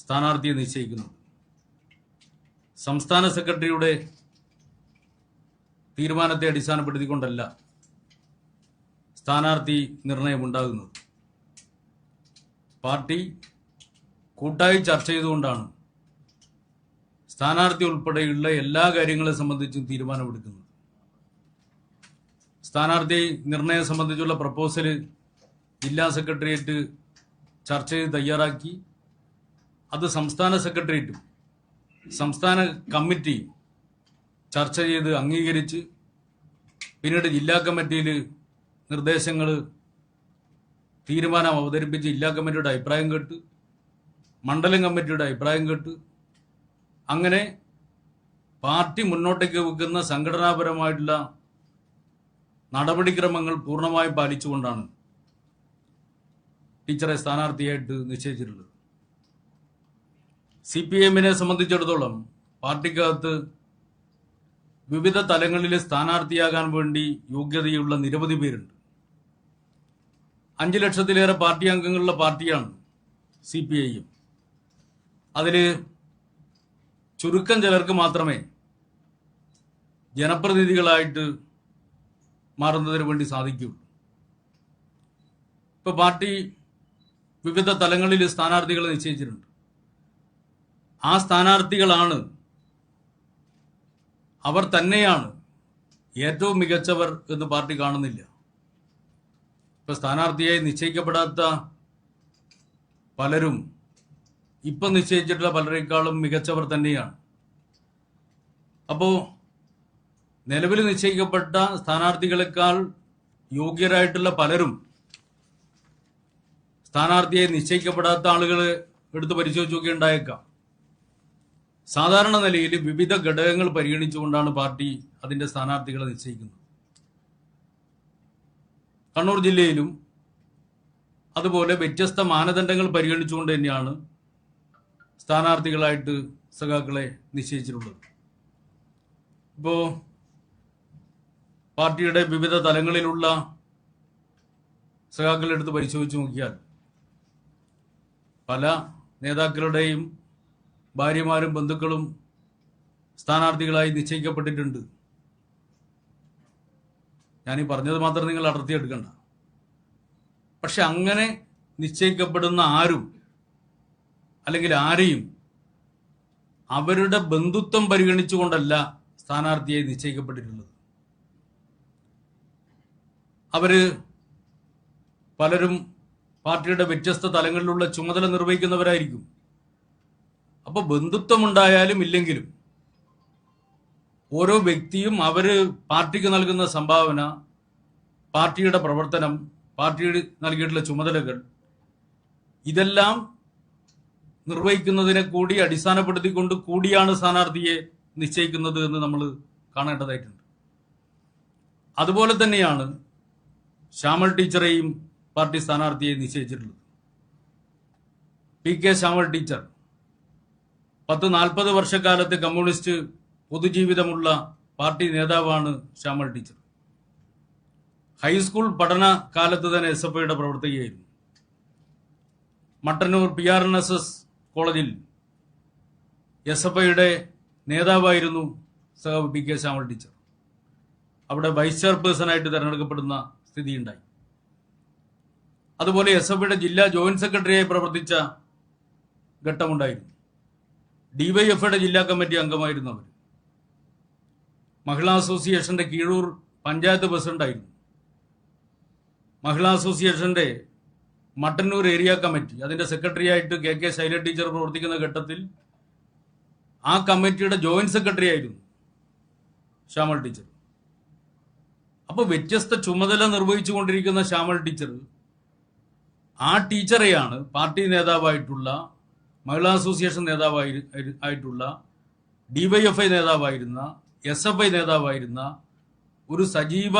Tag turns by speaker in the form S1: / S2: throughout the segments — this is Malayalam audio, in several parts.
S1: സ്ഥാനാർത്ഥിയെ നിശ്ചയിക്കുന്നത്. സംസ്ഥാന സെക്രട്ടറിയുടെ തീരുമാനത്തെ അടിസ്ഥാനപ്പെടുത്തിക്കൊണ്ടല്ല സ്ഥാനാർത്ഥി നിർണയം ഉണ്ടാകുന്നത്. പാർട്ടി കൂട്ടായി ചർച്ച ചെയ്തുകൊണ്ടാണ് സ്ഥാനാർത്ഥി ഉൾപ്പെടെയുള്ള എല്ലാ കാര്യങ്ങളെ സംബന്ധിച്ചും തീരുമാനമെടുക്കുന്നത്. സ്ഥാനാർത്ഥി നിർണയം സംബന്ധിച്ചുള്ള പ്രപ്പോസൽ ജില്ലാ സെക്രട്ടേറിയറ്റ് ചർച്ച ചെയ്ത് തയ്യാറാക്കി അത് സംസ്ഥാന സെക്രട്ടേറിയറ്റും സംസ്ഥാന കമ്മിറ്റിയും ചർച്ച ചെയ്ത് അംഗീകരിച്ച് പിന്നീട് ജില്ലാ കമ്മിറ്റിയിൽ നിർദ്ദേശങ്ങൾ തീരുമാനം അവതരിപ്പിച്ച് ജില്ലാ കമ്മിറ്റിയുടെ അഭിപ്രായം കേട്ട് മണ്ഡലം കമ്മിറ്റിയുടെ അഭിപ്രായം കേട്ട് അങ്ങനെ പാർട്ടി മുന്നോട്ടേക്ക് വെക്കുന്ന സംഘടനാപരമായിട്ടുള്ള നടപടിക്രമങ്ങൾ പൂർണ്ണമായും പാലിച്ചുകൊണ്ടാണ് ടീച്ചറെ സ്ഥാനാർത്ഥിയായിട്ട് നിശ്ചയിച്ചിട്ടുള്ളത്. CPM-നെ സംബന്ധിച്ചിടത്തോളം പാർട്ടിക്കകത്ത് വിവിധ തലങ്ങളിൽ സ്ഥാനാർത്ഥിയാകാൻ വേണ്ടി യോഗ്യതയുള്ള നിരവധി പേരുണ്ട്. 5 ലക്ഷത്തിലേറെ പാർട്ടി അംഗങ്ങളുള്ള പാർട്ടിയാണ് CPIM. അതിൽ ചുരുക്കം ചിലർക്ക് മാത്രമേ ജനപ്രതിനിധികളായിട്ട് മാറുന്നതിന് വേണ്ടി സാധിക്കുകയുള്ളൂ. ഇപ്പോൾ പാർട്ടി വിവിധ തലങ്ങളിൽ സ്ഥാനാർത്ഥികളെ നിശ്ചയിച്ചിട്ടുണ്ട്. ആ സ്ഥാനാർത്ഥികളാണ്, അവർ തന്നെയാണ് ഏറ്റവും മികച്ചവർ എന്ന് പാർട്ടി കാണുന്നില്ല. ഇപ്പൊ സ്ഥാനാർത്ഥിയായി നിശ്ചയിക്കപ്പെടാത്ത പലരും ഇപ്പം നിശ്ചയിച്ചിട്ടുള്ള പലരെക്കാളും മികച്ചവർ തന്നെയാണ്. അപ്പോൾ നിലവിൽ നിശ്ചയിക്കപ്പെട്ട സ്ഥാനാർത്ഥികളെക്കാൾ യോഗ്യരായിട്ടുള്ള പലരും സ്ഥാനാർത്ഥിയായി നിശ്ചയിക്കപ്പെടാത്ത ആളുകൾ എടുത്ത് പരിശോധിച്ച് നോക്കി ഉണ്ടായേക്കാം. സാധാരണ നിലയിൽ വിവിധ ഘടകങ്ങൾ പരിഗണിച്ചുകൊണ്ടാണ് പാർട്ടി അതിന്റെ സ്ഥാനാർത്ഥികളെ നിശ്ചയിക്കുന്നത്. കണ്ണൂർ ജില്ലയിലും അതുപോലെ വ്യത്യസ്ത മാനദണ്ഡങ്ങൾ പരിഗണിച്ചുകൊണ്ട് തന്നെയാണ് സ്ഥാനാർത്ഥികളായിട്ട് സഖാക്കളെ നിശ്ചയിച്ചിട്ടുള്ളത്. ഇപ്പോൾ പാർട്ടിയുടെ വിവിധ തലങ്ങളിലുള്ള സഖാക്കളെടുത്ത് പരിശോധിച്ച് നോക്കിയാൽ പല നേതാക്കളുടെയും ഭാര്യമാരും ബന്ധുക്കളും സ്ഥാനാർത്ഥികളായി നിശ്ചയിക്കപ്പെട്ടിട്ടുണ്ട്. ഞാനീ പറഞ്ഞത് മാത്രം നിങ്ങൾ അടർത്തിയെടുക്കണ്ട. പക്ഷെ അങ്ങനെ നിശ്ചയിക്കപ്പെടുന്ന ആരും അല്ലെങ്കിൽ ആരെയും അവരുടെ ബന്ധുത്വം പരിഗണിച്ചുകൊണ്ടല്ല സ്ഥാനാർത്ഥിയായി നിശ്ചയിക്കപ്പെട്ടിട്ടുള്ളത്. അവര് പലരും പാർട്ടിയുടെ വ്യത്യസ്ത തലങ്ങളിലുള്ള ചുമതല നിർവഹിക്കുന്നവരായിരിക്കും. അപ്പോൾ ബന്ധുത്വം ഉണ്ടായാലും ഇല്ലെങ്കിലും ഓരോ വ്യക്തിയും അവര് പാർട്ടിക്ക് നൽകുന്ന സംഭാവന, പാർട്ടിയുടെ പ്രവർത്തനം, പാർട്ടിയുടെ നൽകിയിട്ടുള്ള ചുമതലകൾ, ഇതെല്ലാം നിർവഹിക്കുന്നതിനെ കൂടി അടിസ്ഥാനപ്പെടുത്തിക്കൊണ്ട് കൂടിയാണ് സ്ഥാനാർത്ഥിയെ നിശ്ചയിക്കുന്നത് എന്ന് നമ്മൾ കാണേണ്ടതായിട്ടുണ്ട്. അതുപോലെ തന്നെയാണ് ശ്യാമൾ ടീച്ചറെയും പാർട്ടി സ്ഥാനാർത്ഥിയെ നിശ്ചയിച്ചിട്ടുള്ളത്. PK ശ്യാമൾ ടീച്ചർ 10-40 വർഷക്കാലത്ത് കമ്മ്യൂണിസ്റ്റ് പൊതുജീവിതമുള്ള പാർട്ടി നേതാവാണ് ശ്യാമൾ ടീച്ചർ. ഹൈസ്കൂൾ പഠന കാലത്ത് തന്നെ SFIയുടെ പ്രവർത്തകയായിരുന്നു. മട്ടന്നൂർ PRNSS കോളേജിൽ SFIയുടെ നേതാവായിരുന്നു സഖാവ് PK ശ്യാമൾ ടീച്ചർ. അവിടെ വൈസ് ചെയർപേഴ്സണായിട്ട് തെരഞ്ഞെടുക്കപ്പെടുന്ന സ്ഥിതിയുണ്ടായി. അതുപോലെ SFIയുടെ ജില്ലാ ജോയിന്റ് സെക്രട്ടറിയായി പ്രവർത്തിച്ച ഘട്ടമുണ്ടായിരുന്നു. DYFയുടെ ജില്ലാ കമ്മിറ്റി അംഗമായിരുന്നു അവർ. മഹിളാ അസോസിയേഷന്റെ കീഴൂർ പഞ്ചായത്ത് പ്രസിഡന്റായിരുന്നു. മഹിളാ അസോസിയേഷന്റെ മട്ടന്നൂർ ഏരിയ കമ്മിറ്റി, അതിന്റെ സെക്രട്ടറിയായിട്ട് KK ശൈല ടീച്ചർ പ്രവർത്തിക്കുന്ന ഘട്ടത്തിൽ ആ കമ്മിറ്റിയുടെ ജോയിന്റ് സെക്രട്ടറി ആയിരുന്നു ശ്യാമൾ ടീച്ചർ. അപ്പോൾ വ്യത്യസ്ത ചുമതല നിർവഹിച്ചു കൊണ്ടിരിക്കുന്ന ശ്യാമൾ ടീച്ചർ, ആ ടീച്ചറെയാണ് പാർട്ടി നേതാവായിട്ടുള്ള, മഹിളാ അസോസിയേഷൻ നേതാവായിട്ടുള്ള, DYFI നേതാവായിരുന്ന, SFI നേതാവായിരുന്ന ഒരു സജീവ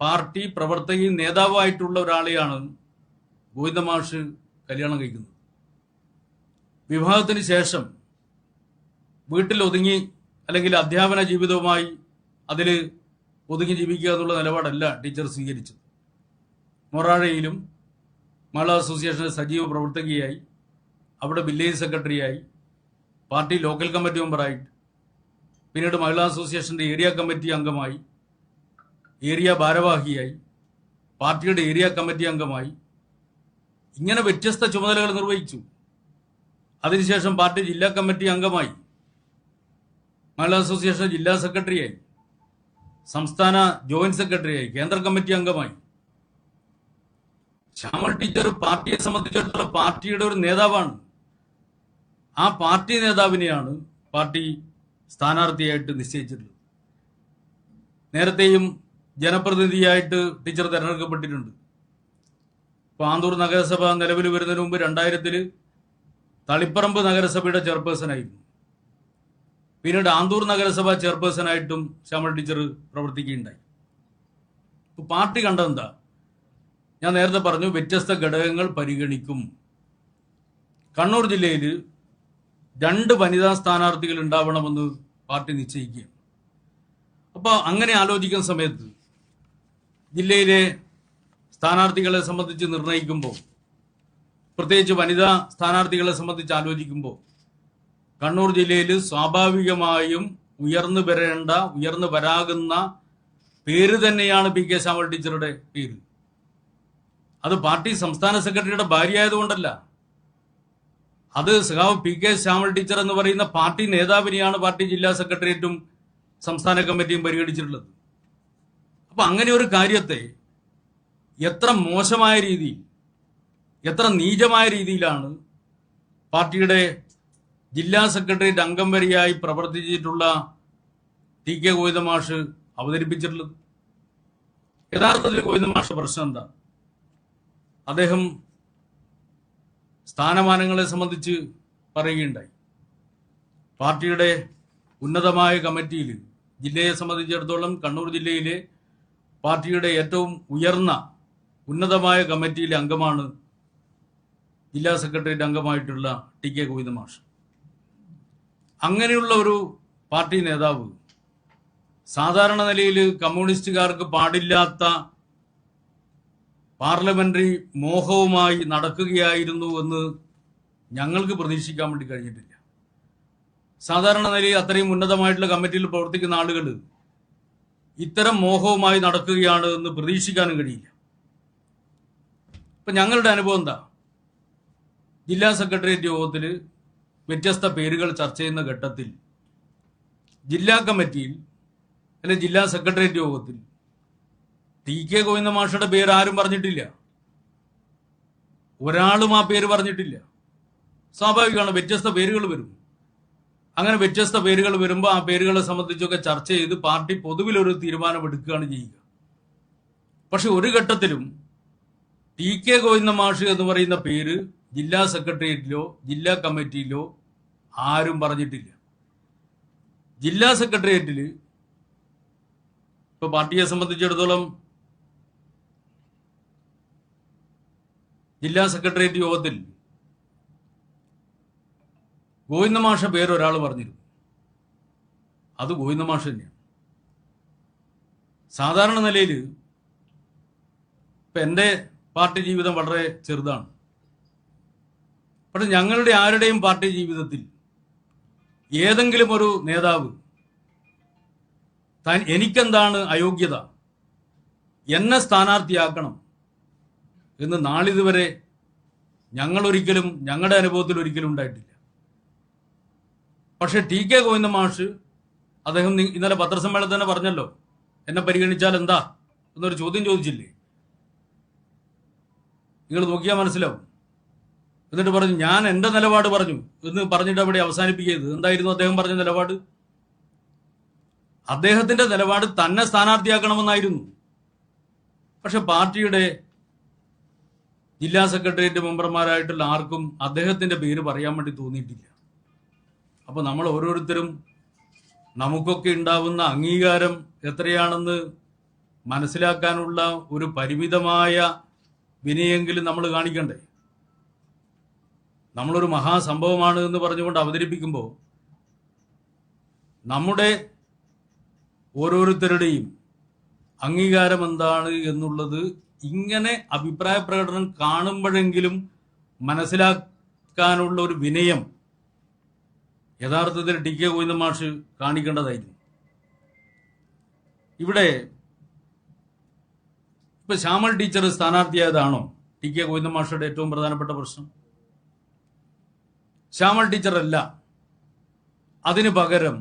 S1: പാർട്ടി പ്രവർത്തകയും നേതാവായിട്ടുള്ള ഒരാളെയാണ് ഗോവിന്ദമാഷ് കല്യാണം കഴിക്കുന്നത്. വിവാഹത്തിന് ശേഷം വീട്ടിൽ ഒതുങ്ങി അല്ലെങ്കിൽ അധ്യാപന ജീവിതവുമായി അതിൽ ഒതുങ്ങി ജീവിക്കുക എന്നുള്ള നിലപാടല്ല ടീച്ചർ സ്വീകരിച്ചത്. മൊറാഴയിലും മഹിളാ അസോസിയേഷന്റെ സജീവ പ്രവർത്തകയായി അവിടെ വില്ലേജ് സെക്രട്ടറിയായി, പാർട്ടി ലോക്കൽ കമ്മിറ്റി മെമ്പറായിട്ട്, പിന്നീട് മഹിളാ അസോസിയേഷന്റെ ഏരിയ കമ്മിറ്റി അംഗമായി, ഏരിയ ഭാരവാഹിയായി, പാർട്ടിയുടെ ഏരിയ കമ്മിറ്റി അംഗമായി, ഇങ്ങനെ വ്യത്യസ്ത ചുമതലകൾ നിർവഹിച്ചു. അതിനുശേഷം പാർട്ടി ജില്ലാ കമ്മിറ്റി അംഗമായി, മഹിളാ അസോസിയേഷൻ ജില്ലാ സെക്രട്ടറിയായി, സംസ്ഥാന ജോയിന്റ് സെക്രട്ടറിയായി, കേന്ദ്ര കമ്മിറ്റി അംഗമായി. ശ്യാമൾ ടീച്ചർ പാർട്ടിയെ സംബന്ധിച്ചിടത്തോളം പാർട്ടിയുടെ ഒരു നേതാവാണ്. ആ പാർട്ടി നേതാവിനെയാണ് പാർട്ടി സ്ഥാനാർത്ഥിയായിട്ട് നിശ്ചയിച്ചിട്ടുള്ളത്. നേരത്തെയും ജനപ്രതിനിധിയായിട്ട് ടീച്ചർ തെരഞ്ഞെടുക്കപ്പെട്ടിട്ടുണ്ട്. ഇപ്പൊ ആന്തൂർ നഗരസഭ നിലവിൽ വരുന്നതിന് മുമ്പ് 2000 തളിപ്പറമ്പ് നഗരസഭയുടെ ചെയർപേഴ്സണായിരുന്നു. പിന്നീട് ആന്തൂർ നഗരസഭ ചെയർപേഴ്സണായിട്ടും ശ്യാമൾ ടീച്ചർ പ്രവർത്തിക്കുകയുണ്ടായി. ഇപ്പൊ പാർട്ടി കണ്ടതെന്താ? ഞാൻ നേരത്തെ പറഞ്ഞു, വ്യത്യസ്ത ഘടകങ്ങൾ പരിഗണിക്കും. കണ്ണൂർ ജില്ലയിൽ 2 വനിതാ സ്ഥാനാർത്ഥികൾ ഉണ്ടാവണമെന്ന് പാർട്ടി നിശ്ചയിക്കുകയാണ്. അപ്പോൾ അങ്ങനെ ആലോചിക്കുന്ന സമയത്ത് ജില്ലയിലെ സ്ഥാനാർത്ഥികളെ സംബന്ധിച്ച് നിർണയിക്കുമ്പോൾ, പ്രത്യേകിച്ച് വനിതാ സ്ഥാനാർത്ഥികളെ സംബന്ധിച്ച് ആലോചിക്കുമ്പോൾ, കണ്ണൂർ ജില്ലയിൽ സ്വാഭാവികമായും ഉയർന്നു വരാകുന്ന പേര് തന്നെയാണ് പി കെ ശ്യാമൾ ടീച്ചറുടെ പേര്. അത് പാർട്ടി സംസ്ഥാന സെക്രട്ടറിയുടെ ഭാര്യ ആയതുകൊണ്ടല്ല, അത് സഖാവ് പി കെ ശ്യാമൾ ടീച്ചർ എന്ന് പറയുന്ന പാർട്ടി നേതാവിനെയാണ് പാർട്ടി ജില്ലാ സെക്രട്ടേറിയറ്റും സംസ്ഥാന കമ്മിറ്റിയും പരിഗണിച്ചിട്ടുള്ളത്. അപ്പൊ അങ്ങനെ ഒരു കാര്യത്തെ എത്ര മോശമായ രീതിയിൽ, എത്ര നീചമായ രീതിയിലാണ് പാർട്ടിയുടെ ജില്ലാ സെക്രട്ടേറിയറ്റ് അംഗം വരെയായി പ്രവർത്തിച്ചിട്ടുള്ള ടി കെ ഗോവിന്ദ മാഷ് അവതരിപ്പിച്ചിട്ടുള്ളത്. യഥാർത്ഥത്തിൽ ഗോവിന്ദ മാഷ് പ്രശ്നം എന്താ? അദ്ദേഹം സ്ഥാനമാനങ്ങളെ സംബന്ധിച്ച് പറയുകയുണ്ടായി. പാർട്ടിയുടെ ഉന്നതമായ കമ്മിറ്റിയിൽ, ജില്ലയെ സംബന്ധിച്ചിടത്തോളം കണ്ണൂർ ജില്ലയിലെ പാർട്ടിയുടെ ഏറ്റവും ഉന്നതമായ കമ്മിറ്റിയിലെ അംഗമാണ് ജില്ലാ സെക്രട്ടേറിയറ്റ് അംഗമായിട്ടുള്ള ടി കെ ഗോവിന്ദ മാഷ്. അങ്ങനെയുള്ള ഒരു പാർട്ടി നേതാവ് സാധാരണ നിലയിൽ കമ്മ്യൂണിസ്റ്റുകാർക്ക് പാടില്ലാത്ത പാർലമെന്ററി മോഹവുമായി നടക്കുകയായിരുന്നു എന്ന് ഞങ്ങൾക്ക് പ്രതീക്ഷിക്കാൻ വേണ്ടി കഴിഞ്ഞിട്ടില്ല. സാധാരണ നിലയിൽ അത്രയും ഉന്നതമായിട്ടുള്ള കമ്മിറ്റിയിൽ പ്രവർത്തിക്കുന്ന ആളുകൾ ഇത്തരം മോഹവുമായി നടക്കുകയാണ് എന്ന് പ്രതീക്ഷിക്കാനും കഴിയില്ല. ഇപ്പൊ ഞങ്ങളുടെ അനുഭവം എന്താ? ജില്ലാ സെക്രട്ടേറിയറ്റ് യോഗത്തിൽ വ്യത്യസ്ത പേരുകൾ ചർച്ച ചെയ്യുന്ന ഘട്ടത്തിൽ ജില്ലാ കമ്മിറ്റിയിൽ അല്ലെ ജില്ലാ സെക്രട്ടേറിയറ്റ് യോഗത്തിൽ ടി കെ ഗോവിന്ദ മാഷയുടെ പേര് ആരും പറഞ്ഞിട്ടില്ല. ഒരാളും ആ പേര് പറഞ്ഞിട്ടില്ല. സ്വാഭാവികമാണ്, വ്യത്യസ്ത പേരുകൾ വരും. അങ്ങനെ വ്യത്യസ്ത പേരുകൾ വരുമ്പോൾ ആ പേരുകളെ സംബന്ധിച്ചൊക്കെ ചർച്ച ചെയ്ത് പാർട്ടി പൊതുവിലൊരു തീരുമാനമെടുക്കുകയാണ് ചെയ്യുക. പക്ഷെ ഒരു ഘട്ടത്തിലും ടി കെ ഗോവിന്ദ മാഷ് എന്ന് പറയുന്ന പേര് ജില്ലാ സെക്രട്ടേറിയറ്റിലോ ജില്ലാ കമ്മിറ്റിയിലോ ആരും പറഞ്ഞിട്ടില്ല. ജില്ലാ സെക്രട്ടേറിയറ്റിൽ ഇപ്പൊ പാർട്ടിയെ സംബന്ധിച്ചിടത്തോളം ജില്ലാ സെക്രട്ടേറിയറ്റ് യോഗത്തിൽ ഗോവിന്ദ മാഷ പേര് ഒരാൾ പറഞ്ഞിരുന്നു. അത് ഗോവിന്ദ മാഷ് തന്നെയാണ്. സാധാരണ നിലയിൽ ഇപ്പൊ എൻ്റെ പാർട്ടി ജീവിതം വളരെ ചെറുതാണ്. പക്ഷെ ഞങ്ങളുടെ ആരുടെയും പാർട്ടി ജീവിതത്തിൽ ഏതെങ്കിലും ഒരു നേതാവ് എനിക്കെന്താണ് അയോഗ്യത, എന്നെ സ്ഥാനാർത്ഥിയാക്കണം എന്ന് നാളിതുവരെ ഞങ്ങളൊരിക്കലും, ഞങ്ങളുടെ അനുഭവത്തിൽ ഒരിക്കലും ഉണ്ടായിട്ടില്ല. പക്ഷെ ടി കെ ഗോവിന്ദ മാഷ്, അദ്ദേഹം ഇന്നലെ പത്രസമ്മേളനത്തിൽ തന്നെ പറഞ്ഞല്ലോ, എന്നെ പരിഗണിച്ചാൽ എന്താ എന്നൊരു ചോദ്യം ചോദിച്ചില്ലേ? നിങ്ങൾ നോക്കിയാൽ മനസ്സിലാവും. എന്നിട്ട് പറഞ്ഞു, ഞാൻ എൻ്റെ നിലപാട് പറഞ്ഞു എന്ന് പറഞ്ഞിട്ട് അവിടെ അവസാനിപ്പിക്കരുത്. എന്തായിരുന്നു അദ്ദേഹം പറഞ്ഞ നിലപാട്? അദ്ദേഹത്തിന്റെ നിലപാട് തന്നെ സ്ഥാനാർത്ഥിയാക്കണമെന്നായിരുന്നു. പക്ഷെ പാർട്ടിയുടെ ജില്ലാ സെക്രട്ടേറിയറ്റ് മെമ്പർമാരായിട്ടുള്ള ആർക്കും അദ്ദേഹത്തിന്റെ പേര് പറയാൻ വേണ്ടി തോന്നിയിട്ടില്ല. അപ്പൊ നമ്മൾ ഓരോരുത്തരും നമുക്കൊക്കെ ഉണ്ടാവുന്ന അംഗീകാരം എത്രയാണെന്ന് മനസ്സിലാക്കാനുള്ള ഒരു പരിമിതമായ വിനയെങ്കിലും നമ്മൾ കാണിക്കണ്ടേ? നമ്മളൊരു മഹാസംഭവമാണ് എന്ന് പറഞ്ഞുകൊണ്ട് അവതരിപ്പിക്കുമ്പോൾ നമ്മുടെ ഓരോരുത്തരുടെയും അംഗീകാരം എന്താണ് എന്നുള്ളത് ഇങ്ങനെ അഭിപ്രായ പ്രകടനം കാണുമ്പോഴെങ്കിലും നിൽക്കാനുള്ള ഒരു വിനയം യഥാർത്ഥത്തിൽ ടി കെ ഗോവിന്ദൻ മാഷ് കാണിക്കേണ്ടതായിരുന്നു. ഇവിടെ ഇപ്പൊ ശ്യാമൾ ടീച്ചർ സ്ഥാനാർത്ഥിയായതാണോ ടി കെ ഗോവിന്ദൻ മാഷയുടെ ഏറ്റവും പ്രധാനപ്പെട്ട പ്രശ്നം? ശ്യാമൾ ടീച്ചർ അല്ല. അതിന് പകരം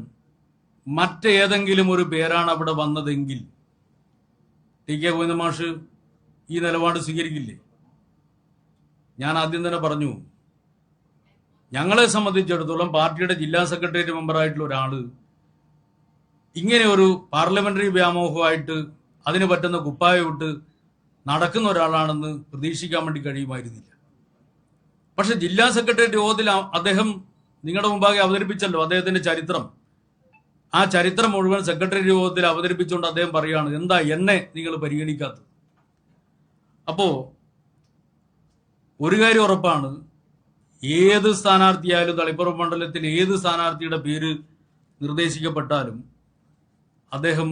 S1: മറ്റേതെങ്കിലും ഒരു പേരാണ് അവിടെ വന്നതെങ്കിൽ ടി കെ ഗോവിന്ദൻ മാഷ് ഈ നിലപാട് സ്വീകരിക്കില്ലേ? ഞാൻ ആദ്യം തന്നെ പറഞ്ഞു, ഞങ്ങളെ സംബന്ധിച്ചിടത്തോളം പാർട്ടിയുടെ ജില്ലാ സെക്രട്ടേറിയറ്റ് മെമ്പറായിട്ടുള്ള ഒരാള് ഇങ്ങനെ ഒരു പാർലമെന്ററി വ്യാമോഹമായിട്ട് അതിന് പറ്റുന്ന കുപ്പായം ഇട്ട് നടക്കുന്ന ഒരാളാണെന്ന് പ്രതീക്ഷിക്കാൻ വേണ്ടി കഴിയുമായിരുന്നില്ല. പക്ഷെ ജില്ലാ സെക്രട്ടേറിയറ്റ് യോഗത്തിൽ അദ്ദേഹം നിങ്ങളുടെ മുമ്പാകെ അവതരിപ്പിച്ചല്ലോ അദ്ദേഹത്തിന്റെ ചരിത്രം. ആ ചരിത്രം മുഴുവൻ സെക്രട്ടേറിയറ്റ് യോഗത്തിൽ അവതരിപ്പിച്ചുകൊണ്ട് അദ്ദേഹം പറയുകയാണ്, എന്താ എന്നെ നിങ്ങൾ പരിഗണിക്കാത്തത്? അപ്പോ ഒരു കാര്യം ഉറപ്പാണ്, ഏത് സ്ഥാനാർത്ഥിയായാലും തളിപ്പറമ്പ് മണ്ഡലത്തിൽ ഏത് സ്ഥാനാർത്ഥിയുടെ പേര് നിർദ്ദേശിക്കപ്പെട്ടാലും അദ്ദേഹം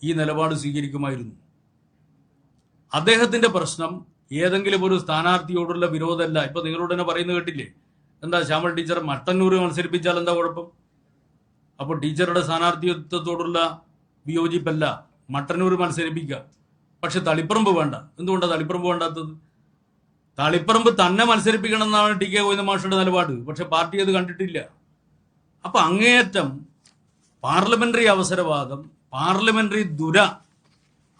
S1: ഈ നിലപാട് സ്വീകരിക്കുമായിരുന്നു. അദ്ദേഹത്തിന്റെ പ്രശ്നം ഏതെങ്കിലും ഒരു സ്ഥാനാർത്ഥിയോടുള്ള വിരോധമല്ല. ഇപ്പൊ നിങ്ങളോട് തന്നെ പറയുന്നത് കേട്ടില്ലേ, എന്താ ശ്യാമൾ ടീച്ചർ മട്ടന്നൂർ മത്സരിപ്പിച്ചാൽ എന്താ കുഴപ്പം? അപ്പോൾ ടീച്ചറുടെ സ്ഥാനാർത്ഥിത്വത്തോടുള്ള വിയോജിപ്പല്ല മട്ടന്നൂർ മത്സരിപ്പിക്കുക, പക്ഷെ തളിപ്പറമ്പ് വേണ്ട. എന്തുകൊണ്ടാണ് തളിപ്പറമ്പ് വേണ്ടാത്തത്? തളിപ്പറമ്പ് തന്നെ മത്സരിപ്പിക്കണം എന്നാണ് ടി കെ ഗോവിന്ദൻ മാഷയുടെ നിലപാട്. പക്ഷെ പാർട്ടി അത് കണ്ടിട്ടില്ല. അപ്പൊ അങ്ങേയറ്റം പാർലമെന്ററി അവസരവാദം, പാർലമെന്ററി ദുര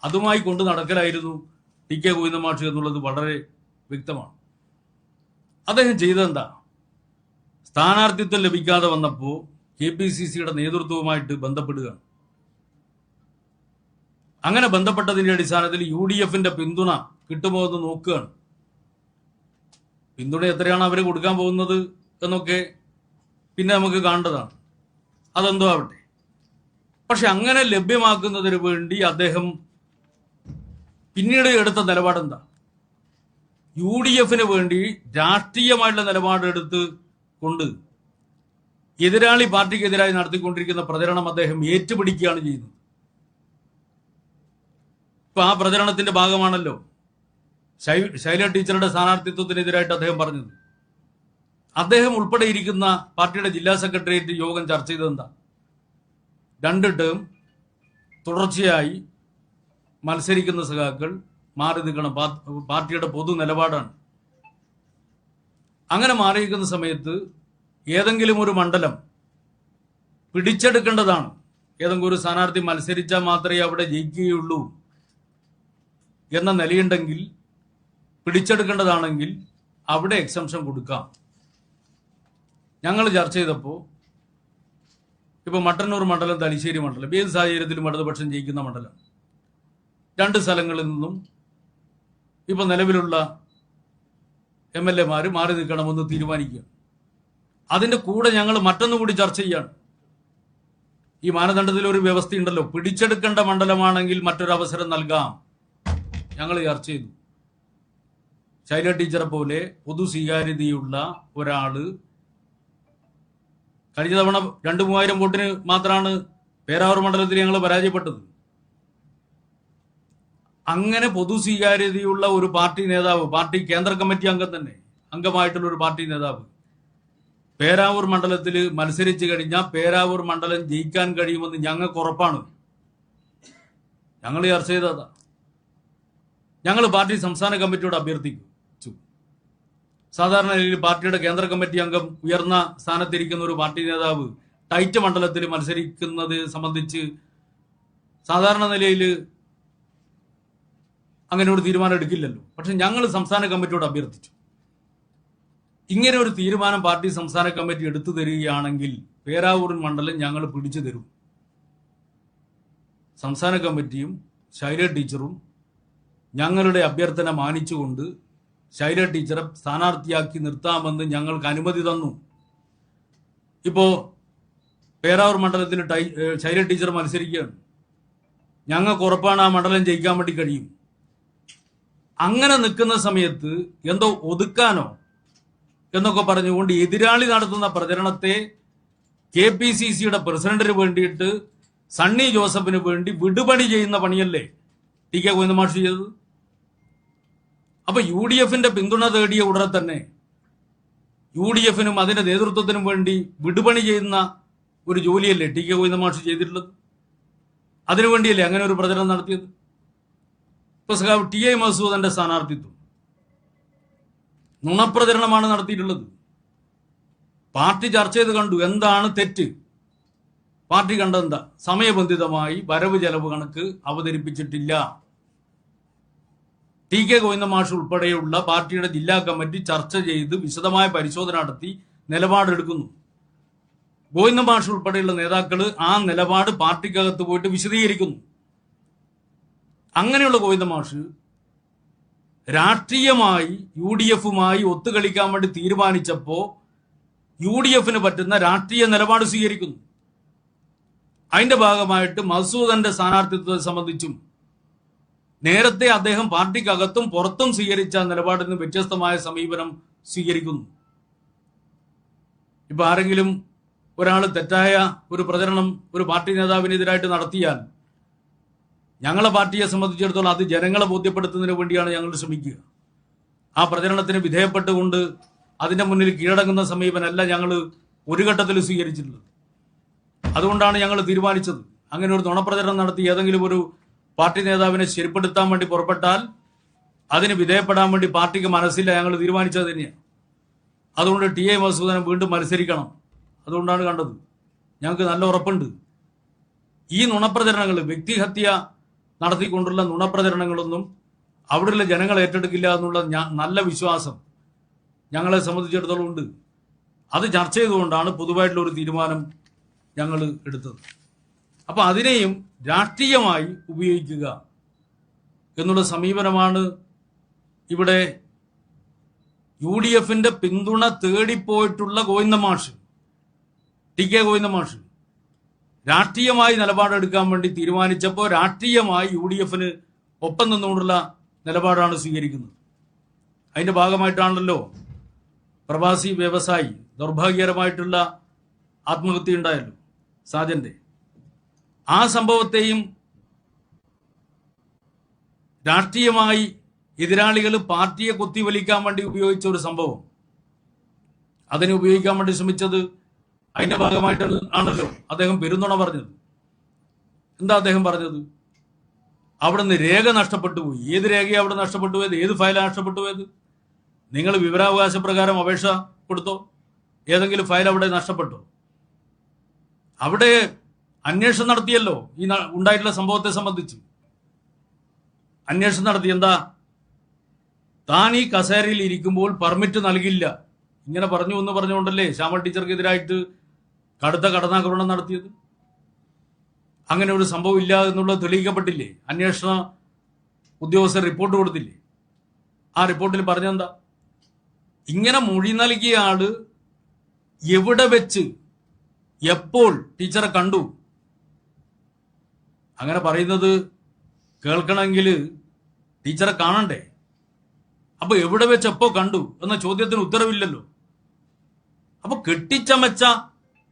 S1: അതുമായി കൊണ്ട് നടക്കലായിരുന്നു ടി കെ ഗോവിന്ദൻ മാഷ് എന്നുള്ളത് വളരെ വ്യക്തമാണ്. അദ്ദേഹം ചെയ്തതെന്താ? സ്ഥാനാർത്ഥിത്വം ലഭിക്കാതെ വന്നപ്പോൾ KPCCയുടെ നേതൃത്വവുമായിട്ട് ബന്ധപ്പെടുകയാണ്. അങ്ങനെ ബന്ധപ്പെട്ടതിന്റെ അടിസ്ഥാനത്തിൽ UDFന്റെ പിന്തുണ കിട്ടുമോ എന്ന് നോക്കുകയാണ്. പിന്തുണ എത്രയാണ് അവർ കൊടുക്കാൻ പോകുന്നത് എന്നൊക്കെ പിന്നെ നമുക്ക് കാണേണ്ടതാണ്. അതെന്തോ ആവട്ടെ. പക്ഷെ അങ്ങനെ ലഭ്യമാക്കുന്നതിന് വേണ്ടി അദ്ദേഹം പിന്നീട് എടുത്ത നിലപാടെന്താ? UDFന് വേണ്ടി രാഷ്ട്രീയമായിട്ടുള്ള നിലപാടെടുത്ത് കൊണ്ട് എതിരാളി പാർട്ടിക്കെതിരായി നടത്തിക്കൊണ്ടിരിക്കുന്ന പ്രചരണം അദ്ദേഹം ഏറ്റുപിടിക്കുകയാണ് ചെയ്യുന്നത്. ഇപ്പൊ ആ പ്രചരണത്തിന്റെ ഭാഗമാണല്ലോ ശൈല ടീച്ചറുടെ സ്ഥാനാർത്ഥിത്വത്തിനെതിരായിട്ട് അദ്ദേഹം പറഞ്ഞത്. അദ്ദേഹം ഉൾപ്പെടെ ഇരിക്കുന്ന പാർട്ടിയുടെ ജില്ലാ സെക്രട്ടേറിയറ്റ് യോഗം ചർച്ച ചെയ്തതെന്താ? 2 ടേം തുടർച്ചയായി മത്സരിക്കുന്ന സഖാക്കൾ മാറി നിൽക്കണം, പാർട്ടിയുടെ പൊതു നിലപാടാണ്. അങ്ങനെ മാറിയിരിക്കുന്ന സമയത്ത് ഏതെങ്കിലും ഒരു മണ്ഡലം പിടിച്ചെടുക്കേണ്ടതാണ്. ഏതെങ്കിലും ഒരു സ്ഥാനാർത്ഥി മത്സരിച്ചാൽ മാത്രമേ അവിടെ ജയിക്കുകയുള്ളൂ എന്ന നിലയുണ്ടെങ്കിൽ, പിടിച്ചെടുക്കേണ്ടതാണെങ്കിൽ അവിടെ എക്സംഷൻ കൊടുക്കാം. ഞങ്ങൾ ചർച്ച ചെയ്തപ്പോൾ ഇപ്പൊ മട്ടന്നൂർ മണ്ഡലം, തലശ്ശേരി മണ്ഡലം ഏത് സാഹചര്യത്തിലും ഇടതുപക്ഷം ജയിക്കുന്ന മണ്ഡലം, 2 സ്ഥലങ്ങളിൽ നിന്നും ഇപ്പൊ നിലവിലുള്ള MLA മാര് മാറി നിൽക്കണമെന്ന് തീരുമാനിക്കുക. അതിന്റെ കൂടെ ഞങ്ങൾ മറ്റൊന്നു കൂടി ചർച്ച ചെയ്യാണ്. ഈ മാനദണ്ഡത്തിൽ ഒരു വ്യവസ്ഥയുണ്ടല്ലോ, പിടിച്ചെടുക്കേണ്ട മണ്ഡലമാണെങ്കിൽ മറ്റൊരു അവസരം നൽകാം. ഞങ്ങൾ ചർച്ച ചെയ്തു. ശൈല ടീച്ചറെ പോലെ പൊതു സ്വീകാര്യതയുള്ള ഒരാള് കഴിഞ്ഞ തവണ 2-3000 വോട്ടിന് മാത്രമാണ് പേരാവൂർ മണ്ഡലത്തിൽ ഞങ്ങൾ പരാജയപ്പെട്ടത്. അങ്ങനെ പൊതു സ്വീകാര്യതയുള്ള ഒരു പാർട്ടി നേതാവ്, പാർട്ടി കേന്ദ്ര കമ്മിറ്റി അംഗം തന്നെ, അംഗമായിട്ടുള്ള ഒരു പാർട്ടി നേതാവ് പേരാവൂർ മണ്ഡലത്തിൽ മത്സരിച്ചു കഴിഞ്ഞാൽ പേരാവൂർ മണ്ഡലം ജയിക്കാൻ കഴിയുമെന്ന് ഞങ്ങൾക്ക് ഉറപ്പാണ്. ഞങ്ങൾ ചർച്ച ചെയ്തതാ. ഞങ്ങൾ പാർട്ടി സംസ്ഥാന കമ്മിറ്റിയോട് അഭ്യർത്ഥിച്ചു. സാധാരണ നിലയിൽ പാർട്ടിയുടെ കേന്ദ്ര കമ്മിറ്റി അംഗം, ഉയർന്ന സ്ഥാനത്തിരിക്കുന്ന ഒരു പാർട്ടി നേതാവ് ടൈറ്റ് മണ്ഡലത്തിൽ മത്സരിക്കുന്നത് സംബന്ധിച്ച് സാധാരണ നിലയിൽ അങ്ങനെ ഒരു തീരുമാനം എടുക്കില്ലല്ലോ. പക്ഷെ ഞങ്ങൾ സംസ്ഥാന കമ്മിറ്റിയോട് അഭ്യർത്ഥിച്ചു, ഇങ്ങനെ ഒരു തീരുമാനം പാർട്ടി സംസ്ഥാന കമ്മിറ്റി എടുത്തു തരികയാണെങ്കിൽ പേരാവൂർ മണ്ഡലം ഞങ്ങൾ പിടിച്ചു തരും. സംസ്ഥാന കമ്മിറ്റിയും ശൈല ടീച്ചറും ഞങ്ങളുടെ അഭ്യർത്ഥന മാനിച്ചുകൊണ്ട് ശൈല ടീച്ചറെ സ്ഥാനാർത്ഥിയാക്കി നിർത്താമെന്ന് ഞങ്ങൾക്ക് അനുമതി തന്നു. ഇപ്പോ പേരാവൂർ മണ്ഡലത്തിൽ ശൈല ടീച്ചർ മത്സരിക്കുകയാണ്. ഞങ്ങൾക്ക് ഉറപ്പാണ് ആ മണ്ഡലം ജയിക്കാൻ വേണ്ടി കഴിയും. അങ്ങനെ നിൽക്കുന്ന സമയത്ത് എന്തോ ഒതുക്കാനോ എന്നൊക്കെ പറഞ്ഞുകൊണ്ട് എതിരാളി നടത്തുന്ന പ്രചരണത്തെ KPCCയുടെ പ്രസിഡന്റിന് വേണ്ടിയിട്ട് സണ്ണി ജോസഫിന് വേണ്ടി വിടുപണി ചെയ്യുന്ന പണിയല്ലേ ടി കെ ഗോവിന്ദൻ മാഷ് ചെയ്തത്? അപ്പൊ UDFന്റെ പിന്തുണ തേടിയ ഉടനെ തന്നെ UDF-നും അതിന്റെ നേതൃത്വത്തിനും വേണ്ടി വിടുപണി ചെയ്യുന്ന ഒരു ജോലിയല്ലേ ടി കെ ഗോവിന്ദ മാഷ് ചെയ്തിട്ടുള്ളത്? അതിനുവേണ്ടിയല്ലേ അങ്ങനെ ഒരു പ്രചരണം നടത്തിയത്? ഇപ്പൊ സഖാവ് ടി ഐ മധുസൂദന്റെ സ്ഥാനാർത്ഥിത്വം നുണപ്രചരണമാണ് നടത്തിയിട്ടുള്ളത്. പാർട്ടി ചർച്ച ചെയ്ത് കണ്ടു എന്താണ് തെറ്റ്. പാർട്ടി കണ്ടെന്താ? സമയബന്ധിതമായി വരവ് ചെലവ് കണക്ക് അവതരിപ്പിച്ചിട്ടില്ല. ടി കെ ഗോവിന്ദ മാഷ് ഉൾപ്പെടെയുള്ള പാർട്ടിയുടെ ജില്ലാ കമ്മിറ്റി ചർച്ച ചെയ്ത് വിശദമായ പരിശോധന നടത്തി നിലപാടെടുക്കുന്നു. ഗോവിന്ദ മാഷ് ഉൾപ്പെടെയുള്ള നേതാക്കൾ ആ നിലപാട് പാർട്ടിക്കകത്ത് പോയിട്ട് വിശദീകരിക്കുന്നു. അങ്ങനെയുള്ള ഗോവിന്ദ മാഷ് രാഷ്ട്രീയമായി UDF-മായി ഒത്തുകളിക്കാൻ വേണ്ടി തീരുമാനിച്ചപ്പോ UDF-ന് പറ്റുന്ന രാഷ്ട്രീയ നിലപാട് സ്വീകരിക്കുന്നു. അതിന്റെ ഭാഗമായിട്ട് മധുസൂദന്റെ സ്ഥാനാർത്ഥിത്വത്തെ സംബന്ധിച്ചും നേരത്തെ അദ്ദേഹം പാർട്ടിക്കകത്തും പുറത്തും സ്വീകരിച്ച നിലപാടിൽ നിന്ന് വ്യത്യസ്തമായ സമീപനം സ്വീകരിക്കുന്നു. ഇപ്പൊ ആരെങ്കിലും ഒരാൾ തെറ്റായ ഒരു പ്രചരണം ഒരു പാർട്ടി നേതാവിനെതിരായിട്ട് നടത്തിയാൽ ഞങ്ങളെ പാർട്ടിയെ സംബന്ധിച്ചിടത്തോളം അത് ജനങ്ങളെ ബോധ്യപ്പെടുത്തുന്നതിന് വേണ്ടിയാണ് ഞങ്ങൾ ശ്രമിക്കുക. ആ പ്രചരണത്തിന് വിധേയപ്പെട്ടുകൊണ്ട് അതിന്റെ മുന്നിൽ കീഴടങ്ങുന്ന സമീപനമല്ല ഞങ്ങൾ ഒരു ഘട്ടത്തിൽ സ്വീകരിച്ചിട്ടുള്ളത്. അതുകൊണ്ടാണ് ഞങ്ങൾ തീരുമാനിച്ചത് അങ്ങനെ ഒരു നുണപ്രചരണം നടത്തി ഏതെങ്കിലും ഒരു പാർട്ടി നേതാവിനെ ശരിപ്പെടുത്താൻ വേണ്ടി പുറപ്പെട്ടാൽ അതിന് വിധേയപ്പെടാൻ വേണ്ടി പാർട്ടിക്ക് മനസ്സില്ല. ഞങ്ങൾ തീരുമാനിച്ചത് തന്നെയാണ്. അതുകൊണ്ട് ടി ഐ മധുസൂദനൻ വീണ്ടും മത്സരിക്കണം. അതുകൊണ്ടാണ് കണ്ടത്. ഞങ്ങൾക്ക് നല്ല ഉറപ്പുണ്ട് ഈ നുണപ്രചരണങ്ങൾ, വ്യക്തിഹത്യ നടത്തിക്കൊണ്ടുള്ള നുണപ്രചരണങ്ങളൊന്നും അവിടെയുള്ള ജനങ്ങൾ ഏറ്റെടുക്കില്ല എന്നുള്ള നല്ല വിശ്വാസം ഞങ്ങളെ സംബന്ധിച്ചിടത്തോളം ഉണ്ട്. അത് ചർച്ച ചെയ്തുകൊണ്ടാണ് പൊതുവായിട്ടുള്ള ഒരു തീരുമാനം ഞങ്ങൾ എടുത്തത്. അപ്പൊ അതിനെയും രാഷ്ട്രീയമായി ഉപയോഗിക്കുക എന്നുള്ള സമീപനമാണ് ഇവിടെ UDF-ന്റെ പിന്തുണ തേടിപ്പോയിട്ടുള്ള ഗോവിന്ദ മാഷ്, ടി കെ ഗോവിന്ദ മാഷ് രാഷ്ട്രീയമായി നിലപാടെടുക്കാൻ വേണ്ടി തീരുമാനിച്ചപ്പോൾ രാഷ്ട്രീയമായി UDF-ന് ഒപ്പം നിന്നുകൊണ്ടുള്ള നിലപാടാണ് സ്വീകരിക്കുന്നത്. അതിന്റെ ഭാഗമായിട്ടാണല്ലോ പ്രവാസി വ്യവസായി ദൗർഭാഗ്യകരമായിട്ടുള്ള ആത്മഹത്യ ഉണ്ടായല്ലോ സാജന്റെ. ആ സംഭവത്തെയും രാഷ്ട്രീയമായി എതിരാളികൾ പാർട്ടിയെ കുത്തിവലിക്കാൻ വേണ്ടി ഉപയോഗിച്ച ഒരു സംഭവം, അതിനെ ഉപയോഗിക്കാൻ വേണ്ടി ശ്രമിച്ചത് അതിന്റെ ഭാഗമായിട്ട് ആണല്ലോ അദ്ദേഹം പെരുന്നുണ പറഞ്ഞത്. എന്താ അദ്ദേഹം പറഞ്ഞത്? അവിടുന്ന് രേഖ നഷ്ടപ്പെട്ടു പോയി. ഏത് രേഖയാണ് അവിടെ നഷ്ടപ്പെട്ടു പോയത്? ഏത് ഫയലാണ് നഷ്ടപ്പെട്ടു പോയത്? നിങ്ങൾ വിവരാവകാശ പ്രകാരം അപേക്ഷ കൊടുത്തോ? ഏതെങ്കിലും ഫയൽ അവിടെ നഷ്ടപ്പെട്ടോ? അവിടെ അന്വേഷണം നടത്തിയല്ലോ ഈ ഉണ്ടായിട്ടുള്ള സംഭവത്തെ സംബന്ധിച്ച്. അന്വേഷണം നടത്തി എന്താ? താൻ ഈ കസേരയിൽ ഇരിക്കുമ്പോൾ പെർമിറ്റ് നൽകില്ല ഇങ്ങനെ പറഞ്ഞു എന്ന് പറഞ്ഞുകൊണ്ടല്ലേ ശ്യാമൾ ടീച്ചർക്കെതിരായിട്ട് കടുത്ത കടന്നാക്രമണം നടത്തിയത്. അങ്ങനെ ഒരു സംഭവം ഇല്ല എന്നുള്ളത് തെളിയിക്കപ്പെട്ടില്ലേ? അന്വേഷണ ഉദ്യോഗസ്ഥർ റിപ്പോർട്ട് കൊടുത്തില്ലേ? ആ റിപ്പോർട്ടിൽ പറഞ്ഞെന്താ? ഇങ്ങനെ മൊഴി നൽകിയ ആള് എവിടെ വെച്ച് എപ്പോൾ ടീച്ചറെ കണ്ടു? അങ്ങനെ പറയുന്നത് കേൾക്കണമെങ്കിൽ ടീച്ചറെ കാണണ്ടേ? അപ്പൊ എവിടെ വെച്ച് എപ്പോ കണ്ടു എന്ന ചോദ്യത്തിന് ഉത്തരവില്ലല്ലോ. അപ്പൊ കെട്ടിച്ചമച്ച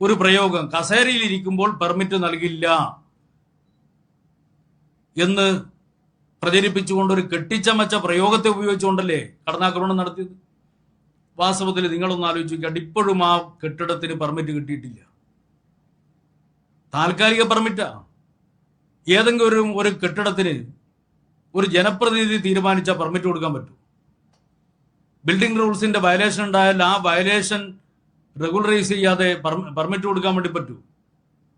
S1: ഒരു പ്രയോഗം, കസേരയിൽ ഇരിക്കുമ്പോൾ പെർമിറ്റ് നൽകില്ല എന്ന് പ്രചരിപ്പിച്ചുകൊണ്ട് ഒരു കെട്ടിച്ചമച്ച പ്രയോഗത്തെ ഉപയോഗിച്ചുകൊണ്ടല്ലേ കടന്നാക്രമണം നടത്തിയത്. വാസ്തവത്തിൽ നിങ്ങളൊന്ന് ആലോചിക്കുക, ഇപ്പോഴും ആ കെട്ടിടത്തിന് പെർമിറ്റ് കിട്ടിയിട്ടില്ല. താൽക്കാലിക പെർമിറ്റാ. ഏതെങ്കിലും ഒരു കെട്ടിടത്തിന് ഒരു ജനപ്രതിനിധി തീരുമാനിച്ചാൽ പെർമിറ്റ് കൊടുക്കാൻ പറ്റും. ബിൽഡിംഗ് റൂൾസിന്റെ വയലേഷൻ ഉണ്ടായാൽ ആ വയലേഷൻ റെഗുലറൈസ് ചെയ്യാതെ പെർമിറ്റ് കൊടുക്കാൻ വേണ്ടി പറ്റൂ.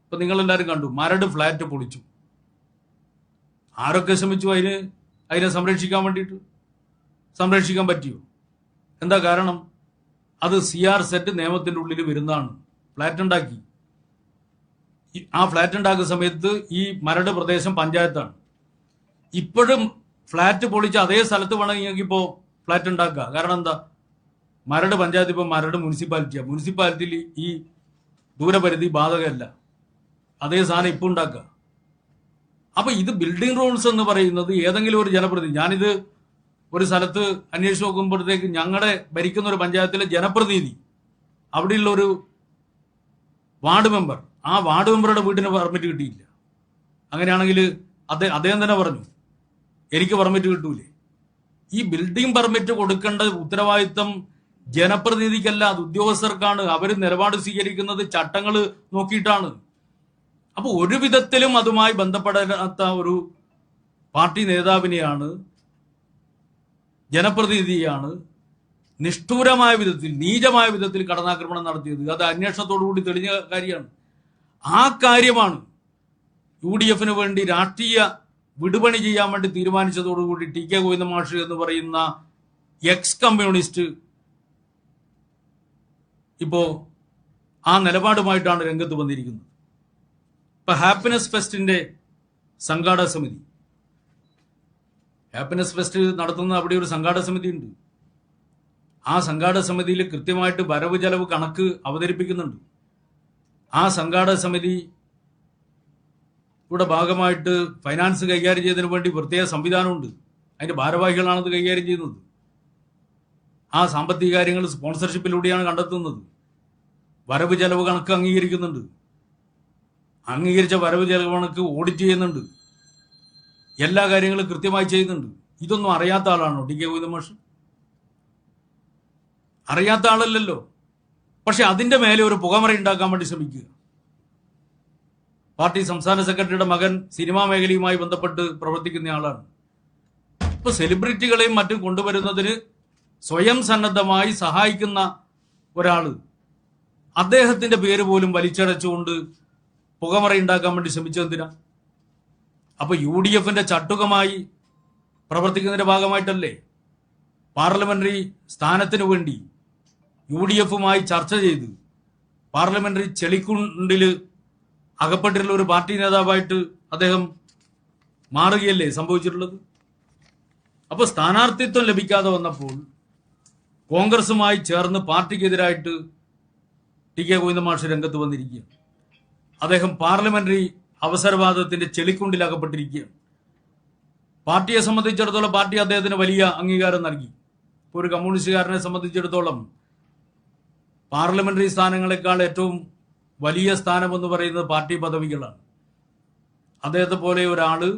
S1: ഇപ്പൊ നിങ്ങളെല്ലാവരും കണ്ടു, മരട് ഫ്ലാറ്റ് പൊളിച്ചു. ആരൊക്കെ ശ്രമിച്ചു അതിനെ സംരക്ഷിക്കാൻ വേണ്ടിയിട്ട്? സംരക്ഷിക്കാൻ പറ്റിയോ? എന്താ കാരണം? അത് CR സെറ്റ് നിയമത്തിന്റെ ഉള്ളിൽ വരുന്നതാണ്. ഫ്ലാറ്റ് ഉണ്ടാക്കി. ആ ഫ്ലാറ്റ് ഉണ്ടാക്കുന്ന സമയത്ത് ഈ മരട് പ്രദേശം പഞ്ചായത്താണ്. ഇപ്പോഴും ഫ്ലാറ്റ് പൊളിച്ച് അതേ സ്ഥലത്ത് വേണമെങ്കിൽ നിങ്ങൾക്ക് ഇപ്പോൾ ഫ്ലാറ്റ് ഉണ്ടാക്കുക. കാരണം എന്താ? മരട് പഞ്ചായത്ത് ഇപ്പം മരട് മുനിസിപ്പാലിറ്റിയാണ്. മുനിസിപ്പാലിറ്റിയിൽ ഈ ദൂരപരിധി ബാധകമല്ല. അതേ സാധനം ഇപ്പം ഉണ്ടാക്കുക. അപ്പൊ ഇത് ബിൽഡിംഗ് റൂൾസ് എന്ന് പറയുന്നത് ഏതെങ്കിലും ഒരു ജനപ്രതിനിധി, ഞാനിത് ഒരു സ്ഥലത്ത് അന്വേഷിച്ച് നോക്കുമ്പോഴത്തേക്ക് ഞങ്ങളുടെ ഭരിക്കുന്ന ഒരു പഞ്ചായത്തിലെ ജനപ്രതിനിധി, അവിടെയുള്ള ഒരു വാർഡ് മെമ്പർ, ആ വാർഡ് മെമ്പറുടെ വീട്ടിന് പെർമിറ്റ് കിട്ടിയില്ല. അങ്ങനെയാണെങ്കിൽ അദ്ദേഹം തന്നെ പറഞ്ഞു എനിക്ക് പെർമിറ്റ് കിട്ടൂലേ. ഈ ബിൽഡിംഗ് പെർമിറ്റ് കൊടുക്കേണ്ട ഉത്തരവാദിത്തം ജനപ്രതിനിധിക്കല്ല, അത് ഉദ്യോഗസ്ഥർക്കാണ്. അവർ നിലപാട് സ്വീകരിക്കുന്നത് ചട്ടങ്ങൾ നോക്കിയിട്ടാണ്. അപ്പൊ ഒരു വിധത്തിലും അതുമായി ബന്ധപ്പെടാത്ത ഒരു പാർട്ടി നേതാവിനെയാണ്, ജനപ്രതിനിധിയാണ് നിഷ്ഠൂരമായ വിധത്തിൽ, നീചമായ വിധത്തിൽ കടന്നാക്രമണം നടത്തിയത്. അത് അന്വേഷണത്തോടുകൂടി തെളിഞ്ഞ കാര്യമാണ്. ആ കാര്യമാണ് UDF വേണ്ടി രാഷ്ട്രീയ വിടുപണി ചെയ്യാൻ വേണ്ടി തീരുമാനിച്ചതോടുകൂടി TK ഗോവിന്ദ മാഷ് എന്ന് പറയുന്ന എക്സ് കമ്മ്യൂണിസ്റ്റ് ഇപ്പോ ആ നിലപാടുമായിട്ടാണ് രംഗത്ത് വന്നിരിക്കുന്നത്. ഇപ്പൊ ഹാപ്പിനെസ് ഫെസ്റ്റിന്റെ സംഘാടക സമിതി, ഹാപ്പിനെസ് ഫെസ്റ്റ് നടത്തുന്ന അവിടെ ഒരു സംഘാടക സമിതി ഉണ്ട്. ആ സംഘാടക സമിതിയിൽ കൃത്യമായിട്ട് വരവ് ചെലവ് കണക്ക് അവതരിപ്പിക്കുന്നുണ്ട്. ആ സംഘാടക സമിതി യുടെ ഭാഗമായിട്ട് ഫൈനാൻസ് കൈകാര്യം ചെയ്തതിനു വേണ്ടി പ്രത്യേക സംവിധാനമുണ്ട്. അതിന്റെ ഭാരവാഹികളാണത് കൈകാര്യം ചെയ്യുന്നത്. ആ സാമ്പത്തിക കാര്യങ്ങൾ സ്പോൺസർഷിപ്പിലൂടെയാണ് കണ്ടെത്തുന്നത്. വരവ് ചെലവ് കണക്ക് അംഗീകരിക്കുന്നുണ്ട്. അംഗീകരിച്ച വരവ് ചെലവ് കണക്ക് ഓഡിറ്റ് ചെയ്യുന്നുണ്ട്. എല്ലാ കാര്യങ്ങളും കൃത്യമായി ചെയ്യുന്നുണ്ട്. ഇതൊന്നും അറിയാത്ത ആളാണോ TK ഗോവിന്ദ മാഷ്? അറിയാത്ത ആളല്ലല്ലോ. പക്ഷെ അതിന്റെ മേലെ ഒരു പുകമറ ഉണ്ടാക്കാൻ വേണ്ടി ശ്രമിക്കുക. പാർട്ടി സംസ്ഥാന സെക്രട്ടറിയുടെ മകൻ സിനിമാ മേഖലയുമായി ബന്ധപ്പെട്ട് പ്രവർത്തിക്കുന്ന ആളാണ്. ഇപ്പൊ സെലിബ്രിറ്റികളെയും മറ്റും കൊണ്ടുവരുന്നതിന് സ്വയം സന്നദ്ധമായി സഹായിക്കുന്ന ഒരാള് അദ്ദേഹത്തിന്റെ പേര് പോലും വലിച്ചടച്ചുകൊണ്ട് പുകമറ ഉണ്ടാക്കാൻ വേണ്ടി ശ്രമിച്ചതെന്തിനാ? അപ്പൊ UDF ചട്ടുകമായി പ്രവർത്തിക്കുന്നതിന്റെ ഭാഗമായിട്ടല്ലേ പാർലമെന്ററി സ്ഥാനത്തിനു വേണ്ടി UDF ചർച്ച ചെയ്ത് പാർലമെന്ററി ചെളിക്കുണ്ടിൽ അകപ്പെട്ടിട്ടുള്ള ഒരു പാർട്ടി നേതാവായിട്ട് അദ്ദേഹം മാറുകയല്ലേ സംഭവിച്ചിട്ടുള്ളത്? അപ്പൊ സ്ഥാനാർത്ഥിത്വം ലഭിക്കാതെ വന്നപ്പോൾ കോൺഗ്രസുമായി ചേർന്ന് പാർട്ടിക്കെതിരായിട്ട് TK ഗോവിന്ദ മാഷ് രംഗത്ത് വന്നിരിക്കുകയാണ്. അദ്ദേഹം പാർലമെന്ററി അവസരവാദത്തിന്റെ ചെളിക്കുണ്ടിൽ അകപ്പെട്ടിരിക്കുകയാണ്. പാർട്ടിയെ സംബന്ധിച്ചിടത്തോളം പാർട്ടി അദ്ദേഹത്തിന് വലിയ അംഗീകാരം നൽകി. ഒരു കമ്മ്യൂണിസ്റ്റുകാരനെ സംബന്ധിച്ചിടത്തോളം പാർലമെന്ററി സ്ഥാനങ്ങളെക്കാൾ ഏറ്റവും വലിയ സ്ഥാനമെന്ന് പറയുന്നത് പാർട്ടി പദവികളാണ്. അദ്ദേഹത്തെ പോലെ ഒരാള്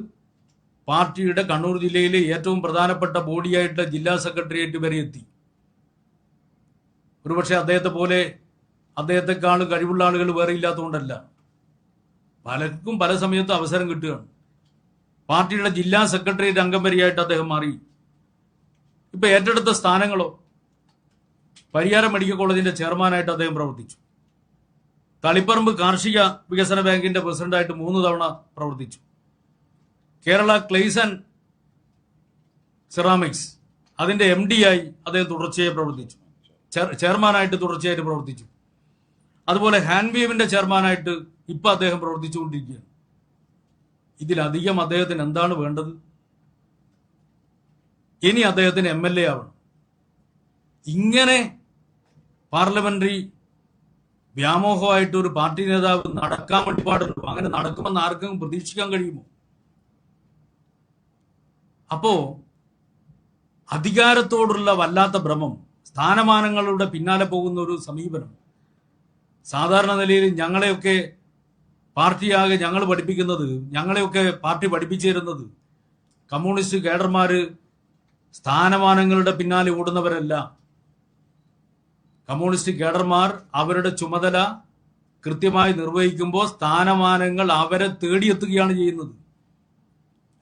S1: പാർട്ടിയുടെ കണ്ണൂർ ജില്ലയിലെ ഏറ്റവും പ്രധാനപ്പെട്ട ബോഡിയായിട്ട് ജില്ലാ സെക്രട്ടേറിയറ്റ് വരെ എത്തി. ഒരുപക്ഷെ അദ്ദേഹത്തെക്കാൾ കഴിവുള്ള ആളുകൾ വേറെ ഇല്ലാത്തതുകൊണ്ടല്ല, പലർക്കും പല സമയത്ത് അവസരം കിട്ടുകയാണ്. പാർട്ടിയുടെ ജില്ലാ സെക്രട്ടേറിയറ്റ് അംഗം വരെയായിട്ട് അദ്ദേഹം മാറി. ഇപ്പൊ ഏറ്റെടുത്ത സ്ഥാനങ്ങളോ, പരിയാരം മെഡിക്കൽ കോളേജിന്റെ ചെയർമാനായിട്ട് അദ്ദേഹം പ്രവർത്തിച്ചു. തളിപ്പറമ്പ് കാർഷിക വികസന ബാങ്കിന്റെ പ്രസിഡന്റായിട്ട് 3 തവണ പ്രവർത്തിച്ചു. കേരള ക്ലേസ് ആൻഡ് സെറാമിക്സ് അതിന്റെ MD ആയി അദ്ദേഹം തുടർച്ചയായി പ്രവർത്തിച്ചു. ചെയർമാനായിട്ട് തുടർച്ചയായിട്ട് പ്രവർത്തിച്ചു. അതുപോലെ ഹാൻഡ്വീവിന്റെ ചെയർമാനായിട്ട് ഇപ്പൊ അദ്ദേഹം പ്രവർത്തിച്ചുകൊണ്ടിരിക്കുകയാണ്. ഇതിലധികം അദ്ദേഹത്തിന് എന്താണ് വേണ്ടത്? ഇനി അദ്ദേഹത്തിന് MLA ആവണം. ഇങ്ങനെ പാർലമെന്ററി വ്യാമോഹമായിട്ട് ഒരു പാർട്ടി നേതാവ് നടക്കാൻ വേണ്ടി പാടുള്ളൂ. അങ്ങനെ നടക്കുമെന്ന് ആർക്കും പ്രതീക്ഷിക്കാൻ കഴിയുമോ? അപ്പോ അധികാരത്തോടുള്ള വല്ലാത്ത ഭ്രമം, സ്ഥാനമാനങ്ങളുടെ പിന്നാലെ പോകുന്ന ഒരു സമീപനം, സാധാരണ നിലയിൽ ഞങ്ങളെയൊക്കെ പാർട്ടിയാകെ ഞങ്ങൾ പഠിപ്പിക്കുന്നത്, ഞങ്ങളെയൊക്കെ പാർട്ടി പഠിപ്പിച്ചു തരുന്നത് കമ്മ്യൂണിസ്റ്റ് കേഡർമാര് സ്ഥാനമാനങ്ങളുടെ പിന്നാലെ ഓടുന്നവരല്ല. കമ്മ്യൂണിസ്റ്റ് കേഡർമാർ അവരുടെ ചുമതല കൃത്യമായി നിർവഹിക്കുമ്പോൾ സ്ഥാനമാനങ്ങൾ അവരെ തേടിയെത്തുകയാണ് ചെയ്യുന്നത്.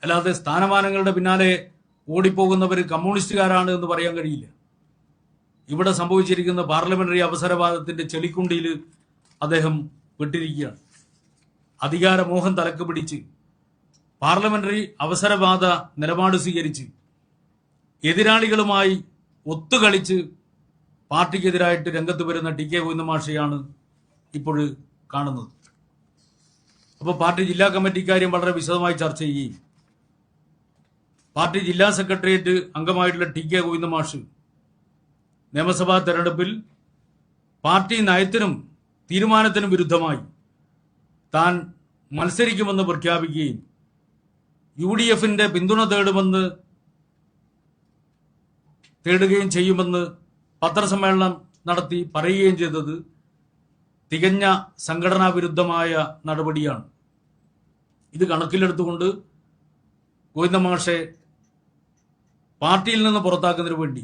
S1: അല്ലാതെ സ്ഥാനമാനങ്ങളുടെ പിന്നാലെ ഓടിപ്പോകുന്നവർ കമ്മ്യൂണിസ്റ്റുകാരാണ് എന്ന് പറയാൻ കഴിയില്ല. ഇവിടെ സംഭവിച്ചിരിക്കുന്ന പാർലമെന്ററി അവസരവാദത്തിന്റെ ചെളിക്കുണ്ടിയിൽ അദ്ദേഹം പെട്ടിരിക്കുകയാണ്. അധികാരമോഹം തലക്ക് പിടിച്ച് പാർലമെന്ററി അവസരവാദ നിലപാട് സ്വീകരിച്ച് എതിരാളികളുമായി ഒത്തുകളിച്ച് പാർട്ടിക്കെതിരായിട്ട് രംഗത്ത് വരുന്ന TK ഗോവിന്ദ മാഷെയാണ് ഇപ്പോൾ കാണുന്നത്. അപ്പോൾ പാർട്ടി ജില്ലാ കമ്മിറ്റി കാര്യം വളരെ വിശദമായി ചർച്ച ചെയ്യുകയും പാർട്ടി ജില്ലാ സെക്രട്ടേറിയറ്റ് അംഗമായിട്ടുള്ള TK ഗോവിന്ദ മാഷ് നിയമസഭാ തെരഞ്ഞെടുപ്പിൽ പാർട്ടി നയത്തിനും തീരുമാനത്തിനും വിരുദ്ധമായി താൻ മത്സരിക്കുമെന്ന് പ്രഖ്യാപിക്കുകയും UDF പിന്തുണ തേടുകയും ചെയ്യുമെന്ന് പത്രസമ്മേളനം നടത്തി പറയുകയും ചെയ്തത് തികഞ്ഞ സംഘടനാ വിരുദ്ധമായ നടപടിയാണ്. ഇത് കണക്കിലെടുത്തുകൊണ്ട് ഗോവിന്ദ മാഷെ പാർട്ടിയിൽ നിന്ന് പുറത്താക്കുന്നതിന് വേണ്ടി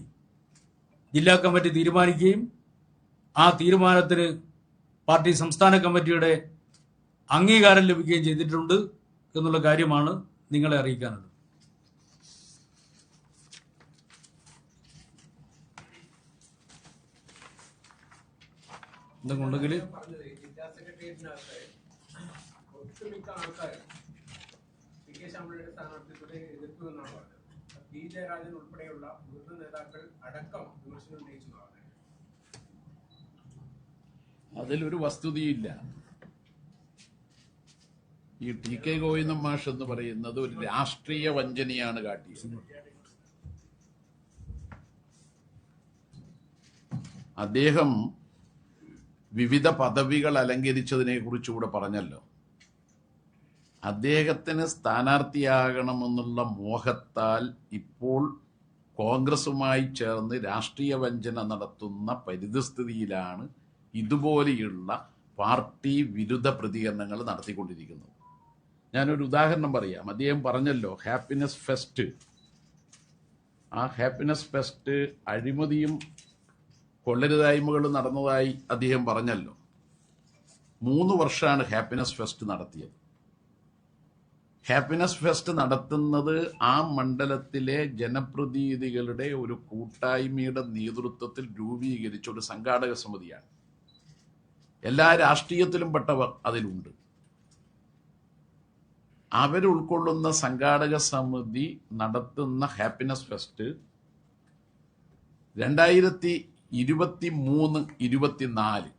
S1: ജില്ലാ കമ്മിറ്റി തീരുമാനിക്കുകയും ആ തീരുമാനത്തിന് പാർട്ടി സംസ്ഥാന കമ്മിറ്റിയുടെ അംഗീകാരം ലഭിക്കുകയും ചെയ്തിട്ടുണ്ട് എന്നുള്ള കാര്യമാണ് നിങ്ങളെ അറിയിക്കാനുള്ളത്. എന്തെങ്കിലും
S2: ഒട്ടുമിക്ക ആൾക്കാരും പി കെ ശ്യാമളയുടെ സ്ഥാനാർത്ഥിത്വത്തെ എതിർത്തു എന്നാണ് പറഞ്ഞത്. പി ജയരാജൻ ഉൾപ്പെടെയുള്ള മുതിർന്ന നേതാക്കൾ അടക്കം വിമർശനം ഉന്നയിച്ചു.
S3: അതിലൊരു വസ്തുതയില്ല. ഈ ടി കെ ഗോവിന്ദൻ മാഷ് എന്ന് പറയുന്നത് ഒരു രാഷ്ട്രീയ വഞ്ചനയാണ് കാട്ടിയത്. അദ്ദേഹം വിവിധ പദവികൾ അലങ്കരിച്ചതിനെ കുറിച്ചുകൂടെ പറഞ്ഞല്ലോ. അദ്ദേഹത്തിന് സ്ഥാനാർത്ഥിയാകണമെന്നുള്ള മോഹത്താൽ ഇപ്പോൾ കോൺഗ്രസുമായി ചേർന്ന് രാഷ്ട്രീയ വഞ്ചന നടത്തുന്ന പരിതസ്ഥിതിയിലാണ് ഇതുപോലെയുള്ള പാർട്ടി വിരുദ്ധ പ്രതികരണങ്ങൾ നടത്തിക്കൊണ്ടിരിക്കുന്നത്. ഞാനൊരു ഉദാഹരണം പറയാം. അദ്ദേഹം പറഞ്ഞല്ലോ ഹാപ്പിനെസ് ഫെസ്റ്റ്. ആ ഹാപ്പിനെസ് ഫെസ്റ്റ് അഴിമതിയും കൊള്ളരുതായ്മകളും നടന്നതായി അദ്ദേഹം പറഞ്ഞല്ലോ. 3 വർഷമാണ് ഹാപ്പിനെസ് ഫെസ്റ്റ് നടത്തിയത്. ഹാപ്പിനെസ് ഫെസ്റ്റ് നടത്തുന്നത് ആ മണ്ഡലത്തിലെ ജനപ്രതിനിധികളുടെ ഒരു കൂട്ടായ്മയുടെ നേതൃത്വത്തിൽ രൂപീകരിച്ച ഒരു സംഘാടക സമിതിയാണ്. എല്ലാ രാഷ്ട്രീയത്തിലും പെട്ടവർ അതിലുണ്ട്. അവരുൾക്കൊള്ളുന്ന സംഘാടക സമിതി നടത്തുന്ന ഹാപ്പിനെസ് ഫെസ്റ്റ് 2023-24,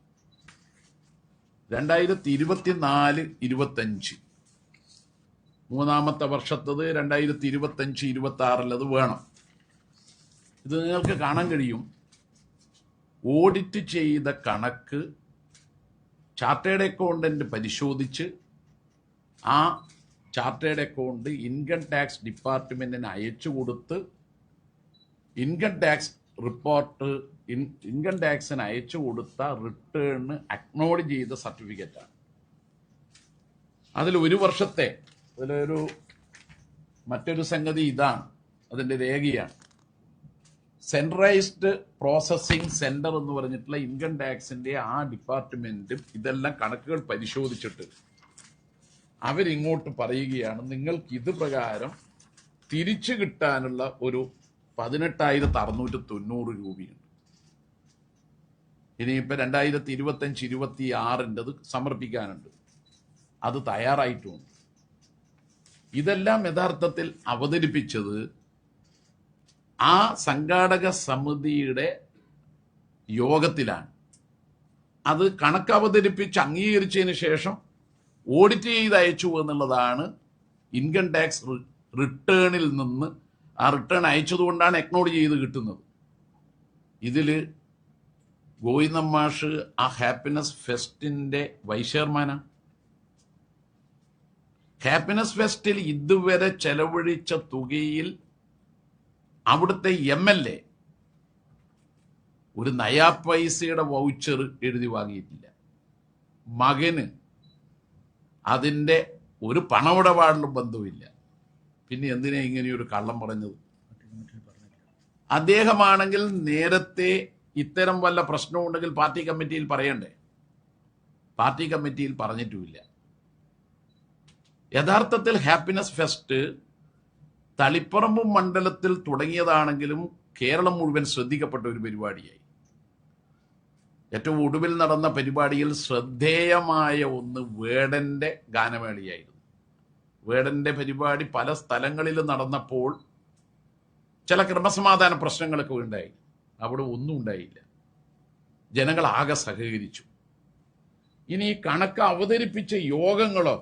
S3: 2024-25 മൂന്നാമത്തെ വർഷത്തത് 2025-26 അത് വേണം. ഇത് നിങ്ങൾക്ക് കാണാൻ കഴിയും. ഓഡിറ്റ് ചെയ്ത കണക്ക് ചാർട്ടേഡ് അക്കൗണ്ടന്റ് പരിശോധിച്ച് ആ ചാർട്ടേഡ് അക്കൗണ്ട് ഇൻകം ടാക്സ് ഡിപ്പാർട്ട്മെന്റിന് അയച്ചു കൊടുത്ത് ഇൻകം ടാക്സ് റിപ്പോർട്ട് ഇൻകം ടാക്സിന് അയച്ചു കൊടുത്ത റിട്ടേൺ അക്നോളജ് ചെയ്ത സർട്ടിഫിക്കറ്റാണ്. അതിൽ ഒരു വർഷത്തെ മറ്റൊരു സംഗതി ഇതാണ്, അതിന്റെ രേഖയാണ്. സെൻട്രലൈസ്ഡ് പ്രോസസ്സിംഗ് സെന്റർ എന്ന് പറഞ്ഞിട്ടുള്ള ഇൻകം ടാക്സിന്റെ ആ ഡിപ്പാർട്ട്മെന്റും ഇതെല്ലാം കണക്കുകൾ പരിശോധിച്ചിട്ട് അവരിങ്ങോട്ട് പറയുകയാണ്, നിങ്ങൾക്ക് ഇത് പ്രകാരം തിരിച്ചു കിട്ടാനുള്ള ഒരു 18,690 രൂപയുണ്ട്. ഇനിയിപ്പോൾ 2025-26 സമർപ്പിക്കാനുണ്ട്. അത് തയ്യാറായിട്ടുമുണ്ട്. ഇതെല്ലാം യഥാർത്ഥത്തിൽ അവതരിപ്പിച്ചത് ആ സംഘാടക സമിതിയുടെ യോഗത്തിലാണ്. അത് കണക്ക് അവതരിപ്പിച്ച് അംഗീകരിച്ചതിന് ശേഷം ഓഡിറ്റ് ചെയ്ത് അയച്ചു എന്നുള്ളതാണ് ഇൻകം ടാക്സ് റിട്ടേണിൽ നിന്ന്. ആ റിട്ടേൺ അയച്ചതുകൊണ്ടാണ് അക്നോളജ് ചെയ്ത് കിട്ടുന്നത്. ഇതിൽ ഗോവിന്ദൻ മാഷ് ആ ഹാപ്പിനെസ് ഫെസ്റ്റിന്റെ വൈസ് ചെയർമാനാണ്. ഹാപ്പിനെസ് ഫെസ്റ്റിൽ ഇതുവരെ ചെലവഴിച്ച തുകയിൽ അവിടുത്തെ MLA ഒരു നയാ പൈസയുടെ വൗച്ചർ എഴുതി വാങ്ങിയിട്ടില്ല. മകന് അതിന്റെ ഒരു പണമിടപാടിലും ബന്ധമില്ല. പിന്നെ എന്തിനാ ഇങ്ങനെയൊരു കള്ളം പറഞ്ഞത്? അദ്ദേഹമാണെങ്കിൽ നേരത്തെ ഇത്തരം വല്ല പ്രശ്നമുണ്ടെങ്കിൽ പാർട്ടി കമ്മിറ്റിയിൽ പറയണ്ടേ? പാർട്ടി കമ്മിറ്റിയിൽ പറഞ്ഞിട്ടുമില്ല. യഥാർത്ഥത്തിൽ ഹാപ്പിനെസ് ഫെസ്റ്റ് തളിപ്പറമ്പ് മണ്ഡലത്തിൽ തുടങ്ങിയതാണെങ്കിലും കേരളം മുഴുവൻ ശ്രദ്ധിക്കപ്പെട്ട ഒരു പരിപാടിയായി. ഏറ്റവും ഒടുവിൽ നടന്ന പരിപാടിയിൽ ശ്രദ്ധേയമായ ഒന്ന് വേടന്റെ ഗാനമേളയായിരുന്നു. വേടന്റെ പരിപാടി പല സ്ഥലങ്ങളിലും നടന്നപ്പോൾ ചില ക്രമസമാധാന പ്രശ്നങ്ങളൊക്കെ ഉണ്ടായി. അവിടെ ഒന്നും ഉണ്ടായില്ല. ജനങ്ങൾ ആകെ സഹകരിച്ചു. ഇനി ഈ കണക്ക് അവതരിപ്പിച്ച യോഗങ്ങളോ,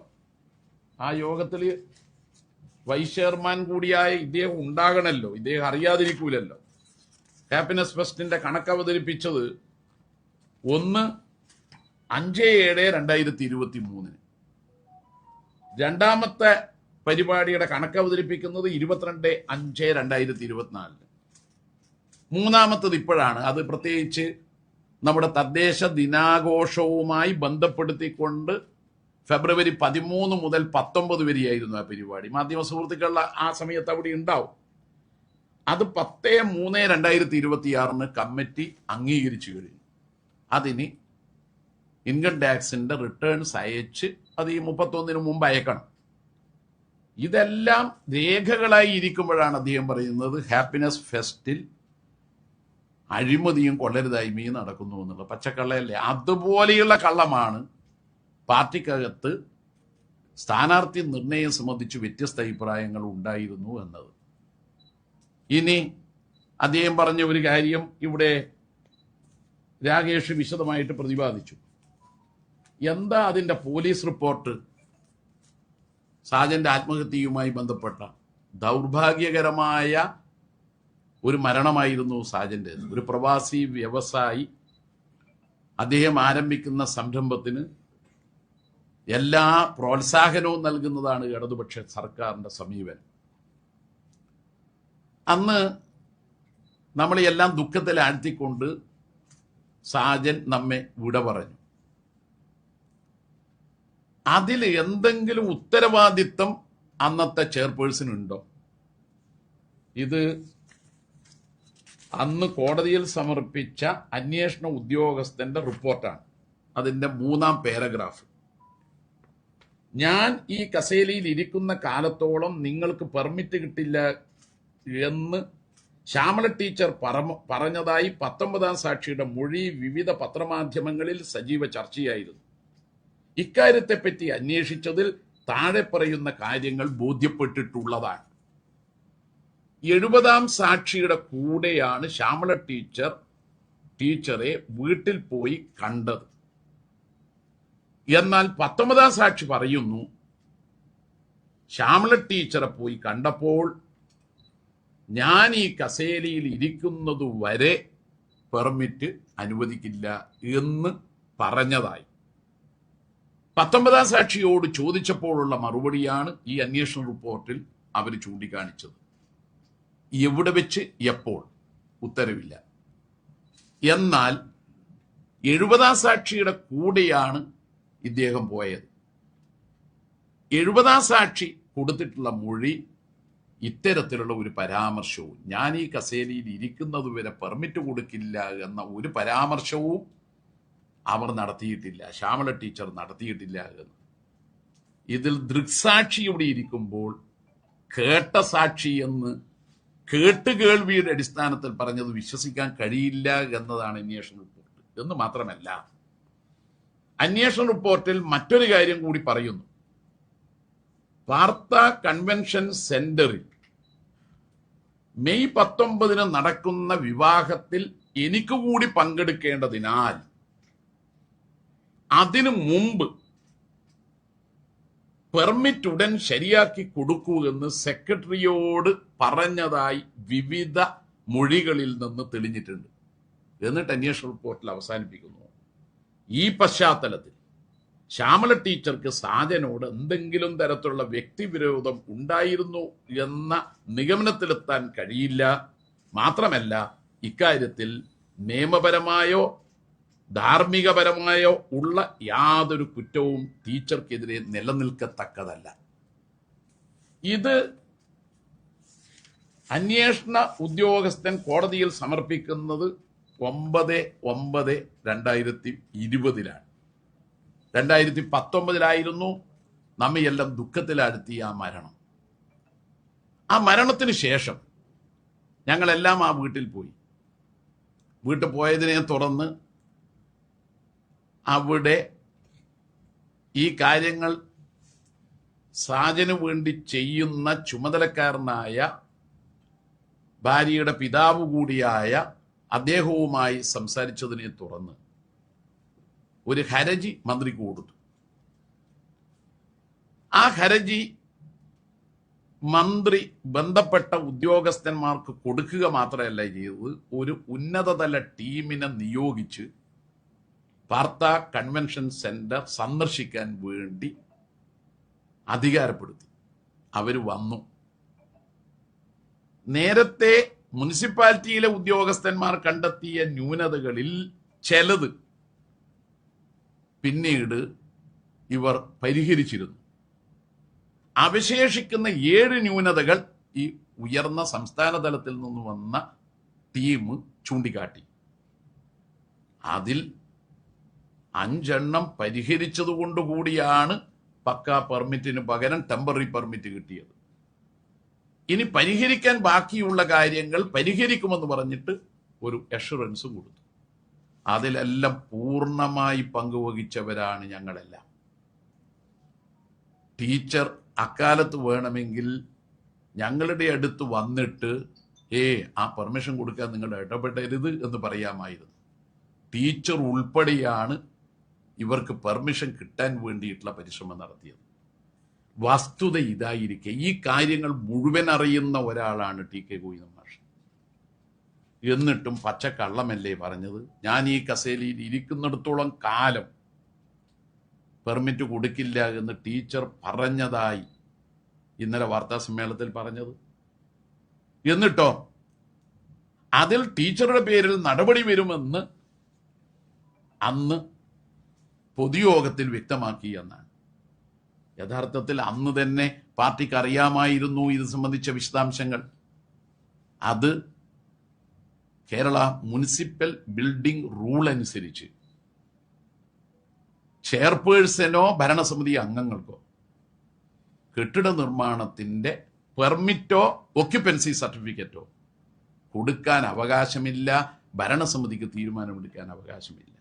S3: ആ യോഗത്തിൽ വൈസ് ചെയർമാൻ കൂടിയായ ഇദ്ദേഹം ഉണ്ടാകണമല്ലോ, ഇദ്ദേഹം അറിയാതിരിക്കൂലല്ലോ. ഹാപ്പിനെസ് ഫെസ്റ്റിന്റെ കണക്ക് അവതരിപ്പിച്ചത് 1/5/7/2023. രണ്ടാമത്തെ പരിപാടിയുടെ കണക്ക് അവതരിപ്പിക്കുന്നത് 22/5/2024. മൂന്നാമത്തത് ഇപ്പോഴാണ്. അത് പ്രത്യേകിച്ച് നമ്മുടെ തദ്ദേശ ദിനാഘോഷവുമായി ബന്ധപ്പെടുത്തിക്കൊണ്ട് ഫെബ്രുവരി 13 മുതൽ 19 വരെയായിരുന്നു ആ പരിപാടി. മാധ്യമ സുഹൃത്തുക്കൾ ആ സമയത്ത് അവിടെ ഉണ്ടാവും. അത് 10/3/2026 കമ്മിറ്റി അംഗീകരിച്ചു കഴിഞ്ഞു. അതിന് ഇൻകം ടാക്സിന്റെ റിട്ടേൺസ് അയച്ച് അത് ഈ 31 മുമ്പ് അയക്കണം. ഇതെല്ലാം രേഖകളായി ഇരിക്കുമ്പോഴാണ് അദ്ദേഹം പറയുന്നത് ഹാപ്പിനെസ് ഫെസ്റ്റിൽ അഴിമതിയും കൊള്ളരുതായ്മയും നടക്കുന്നു എന്നുള്ളത്. പച്ചക്കള്ളയല്ലേ? അതുപോലെയുള്ള കള്ളമാണ് പാർട്ടിക്കകത്ത് സ്ഥാനാർത്ഥി നിർണയം സംബന്ധിച്ച് വ്യത്യസ്ത അഭിപ്രായങ്ങൾ ഉണ്ടായിരുന്നു എന്നത്. ഇനി അദ്ദേഹം പറഞ്ഞ ഒരു കാര്യം ഇവിടെ രാകേഷ് വിശദമായിട്ട് പ്രതിപാദിച്ചു. എന്താ അതിന്റെ പോലീസ് റിപ്പോർട്ട്? സാജന്റെ ആത്മഹത്യയുമായി ബന്ധപ്പെട്ട ദൗർഭാഗ്യകരമായ ഒരു മരണമായിരുന്നു സാജന്റെ. ഒരു പ്രവാസി വ്യവസായി, അദ്ദേഹം ആരംഭിക്കുന്ന സംരംഭത്തിന് എല്ലാ പ്രോത്സാഹനവും നൽകുന്നതാണ് ഇടതുപക്ഷ സർക്കാരിന്റെ സമീപനം. അന്ന് നമ്മളെല്ലാം ദുഃഖത്തിൽ ആഴ്ത്തിക്കൊണ്ട് സാജൻ നമ്മെ വിട പറഞ്ഞു. അതിൽ എന്തെങ്കിലും ഉത്തരവാദിത്തം അന്നത്തെ ചെയർപേഴ്സൺ ഉണ്ടോ? ഇത് അന്ന് കോടതിയിൽ സമർപ്പിച്ച അന്വേഷണ ഉദ്യോഗസ്ഥന്റെ റിപ്പോർട്ടാണ്. അതിന്റെ 3-ാം പാരഗ്രാഫ്. ഞാൻ ഈ കസേലയിൽ ഇരിക്കുന്ന കാലത്തോളം നിങ്ങൾക്ക് പെർമിറ്റ് കിട്ടില്ല എന്ന് ശ്യാമള ടീച്ചർ പറഞ്ഞതായി 19-ാം സാക്ഷിയുടെ മൊഴി വിവിധ പത്രമാധ്യമങ്ങളിൽ സജീവ ചർച്ചയായിരുന്നു. ഇക്കാര്യത്തെപ്പറ്റി അന്വേഷിച്ചതിൽ താഴെ പറയുന്ന കാര്യങ്ങൾ ബോധ്യപ്പെട്ടിട്ടുള്ളതാണ്. 70-ാം സാക്ഷിയുടെ കൂടെയാണ് ശ്യാമള ടീച്ചറെ വീട്ടിൽ പോയി കണ്ടത്. എന്നാൽ 19-ാം സാക്ഷി പറയുന്നു ശ്യാമള ടീച്ചറെ പോയി കണ്ടപ്പോൾ ഞാൻ ഈ കസേരയിൽ ഇരിക്കുന്നതുവരെ പെർമിറ്റ് അനുവദിക്കില്ല എന്ന് പറഞ്ഞതായി 19-ാം സാക്ഷിയോട് ചോദിച്ചപ്പോഴുള്ള മറുപടിയാണ് ഈ അന്വേഷണ റിപ്പോർട്ടിൽ അവർ ചൂണ്ടിക്കാണിച്ചത്. എവിടെ വെച്ച് എപ്പോൾ ഉത്തരവില്ല. എന്നാൽ 70-ാം സാക്ഷിയുടെ കൂടെയാണ് ഇദ്ദേഹം പോയത്. 70-ാം സാക്ഷി കൊടുത്തിട്ടുള്ള മൊഴി ഇത്തരത്തിലുള്ള ഒരു പരാമർശവും, ഞാൻ ഈ കസേരയിൽ ഇരിക്കുന്നത് വരെ പെർമിറ്റ് കൊടുക്കില്ല എന്ന ഒരു പരാമർശവും അവർ നടത്തിയിട്ടില്ല, ശ്യാമള ടീച്ചർ നടത്തിയിട്ടില്ല എന്ന്. ഇതിൽ ദൃക്സാക്ഷി ഇവിടെ ഇരിക്കുമ്പോൾ കേട്ട സാക്ഷി എന്ന് കേട്ടുകേൾവിയുടെ അടിസ്ഥാനത്തിൽ പറഞ്ഞത് വിശ്വസിക്കാൻ കഴിയില്ല എന്നതാണ് അന്വേഷണ റിപ്പോർട്ട്. എന്ന് മാത്രമല്ല, അന്വേഷണ റിപ്പോർട്ടിൽ മറ്റൊരു കാര്യം കൂടി പറയുന്നു. വാർത്താ കൺവെൻഷൻ സെന്ററിൽ മെയ് 19 നടക്കുന്ന വിവാഹത്തിൽ എനിക്ക് കൂടി പങ്കെടുക്കേണ്ടതിനാൽ അതിനു മുമ്പ് പെർമിറ്റ് ഉടൻ ശരിയാക്കി കൊടുക്കൂ എന്ന് സെക്രട്ടറിയോട് പറഞ്ഞതായി വിവിധ മൊഴികളിൽ നിന്ന് തെളിഞ്ഞിട്ടുണ്ട്. എന്നിട്ട് അന്വേഷണ റിപ്പോർട്ടിൽ അവസാനിപ്പിക്കുന്നു, ഈ പശ്ചാത്തലത്തിൽ ശ്യാമള ടീച്ചർക്ക് സാജനോട് എന്തെങ്കിലും തരത്തിലുള്ള വ്യക്തിവിരോധം ഉണ്ടായിരുന്നു എന്ന നിഗമനത്തിലെത്താൻ കഴിയില്ല. മാത്രമല്ല, ഇക്കാര്യത്തിൽ നിയമപരമായോ ധാർമ്മികപരമായോ ഉള്ള യാതൊരു കുറ്റവും ടീച്ചർക്കെതിരെ നിലനിൽക്കത്തക്കതല്ല. ഇത് അന്വേഷണ ഉദ്യോഗസ്ഥൻ കോടതിയിൽ സമർപ്പിക്കുന്നത് 9/9/2020 2019 നമ്മയെല്ലാം ദുഃഖത്തിലാഴ്ത്തിയ ആ മരണം. ആ മരണത്തിന് ശേഷം ഞങ്ങളെല്ലാം ആ വീട്ടിൽ പോയി. വീട്ടിൽ പോയതിനെ തുടർന്ന് അവിടെ ഈ കാര്യങ്ങൾ സാജന് വേണ്ടി ചെയ്യുന്ന ചുമതലക്കാരനായ ഭാര്യയുടെ പിതാവ് കൂടിയായ അദ്ദേഹവുമായി സംസാരിച്ചതിനെ തുടർന്ന് ഒരു ഹർജി മന്ത്രിക്ക് കൊടുത്തു. ആ ഹർജി മന്ത്രി ബന്ധപ്പെട്ട ഉദ്യോഗസ്ഥന്മാർക്ക് കൊടുക്കുക മാത്രമല്ല ചെയ്തത്, ഒരു ഉന്നതതല ടീമിനെ നിയോഗിച്ച് വാർത്താ കൺവെൻഷൻ സെന്റർ സന്ദർശിക്കാൻ വേണ്ടി അധികാരപ്പെടുത്തി. അവർ വന്നു. നേരത്തെ മുനിസിപ്പാലിറ്റിയിലെ ഉദ്യോഗസ്ഥന്മാർ കണ്ടെത്തിയ ന്യൂനതകളിൽ ചിലത് പിന്നീട് ഇവർ പരിഹരിച്ചിരുന്നു. അവശേഷിക്കുന്ന 7 ന്യൂനതകൾ ഈ ഉയർന്ന സംസ്ഥാന തലത്തിൽ നിന്ന് വന്ന ടീം ചൂണ്ടിക്കാട്ടി. അതിൽ 5 പരിഹരിച്ചതുകൊണ്ടുകൂടിയാണ് പക്കാ പെർമിറ്റിന് പകരം ടെമ്പററി പെർമിറ്റ് കിട്ടിയത്. ഇനി പരിഹരിക്കാൻ ബാക്കിയുള്ള കാര്യങ്ങൾ പരിഹരിക്കുമെന്ന് പറഞ്ഞിട്ട് ഒരു അഷുറൻസും കൊടുത്തു. അതിലെല്ലാം പൂർണ്ണമായി പങ്കുവഹിച്ചവരാണ് ഞങ്ങളെല്ലാം. ടീച്ചർ അക്കാലത്ത് വേണമെങ്കിൽ ഞങ്ങളുടെ അടുത്ത് വന്നിട്ട് ആ പെർമിഷൻ കൊടുക്കാൻ നിങ്ങൾ ഇടപെടരുത് എന്ന് പറയാമായിരുന്നു. ടീച്ചർ ഉൾപ്പെടെയാണ് ഇവർക്ക് പെർമിഷൻ കിട്ടാൻ വേണ്ടിയിട്ടുള്ള പരിശ്രമം നടത്തിയത്. വസ്തുത ഇതായിരിക്കെ ഈ കാര്യങ്ങൾ മുഴുവൻ അറിയുന്ന ഒരാളാണ് ടി.കെ. ഗോവിന്ദൻ മാഷ്. എന്നിട്ടും പച്ചക്കള്ളമല്ലേ പറഞ്ഞത്? ഞാൻ ഈ കസേരയിൽ ഇരിക്കുന്നിടത്തോളം കാലം പെർമിറ്റ് കൊടുക്കില്ല എന്ന് ടീച്ചർ പറഞ്ഞതായി ഇന്നലെ വാർത്താ സമ്മേളനത്തിൽ പറഞ്ഞത്. എന്നിട്ടോ അതിൽ ടീച്ചറുടെ പേരിൽ നടപടി വരുമെന്ന് അന്ന് പൊതുയോഗത്തിൽ വ്യക്തമാക്കി എന്നാണ്. യഥാർത്ഥത്തിൽ അന്ന് തന്നെ പാർട്ടിക്ക് അറിയാമായിരുന്നു ഇത് സംബന്ധിച്ച വിശദാംശങ്ങൾ. അത് കേരള മുനിസിപ്പൽ ബിൽഡിംഗ് റൂൾ അനുസരിച്ച് ചെയർപേഴ്സണോ ഭരണസമിതി അംഗങ്ങൾക്കോ കെട്ടിട നിർമ്മാണത്തിന്റെ പെർമിറ്റോ ഒക്യുപ്പൻസി സർട്ടിഫിക്കറ്റോ കൊടുക്കാൻ അവകാശമില്ല, ഭരണസമിതിക്ക് തീരുമാനമെടുക്കാൻ അവകാശമില്ല.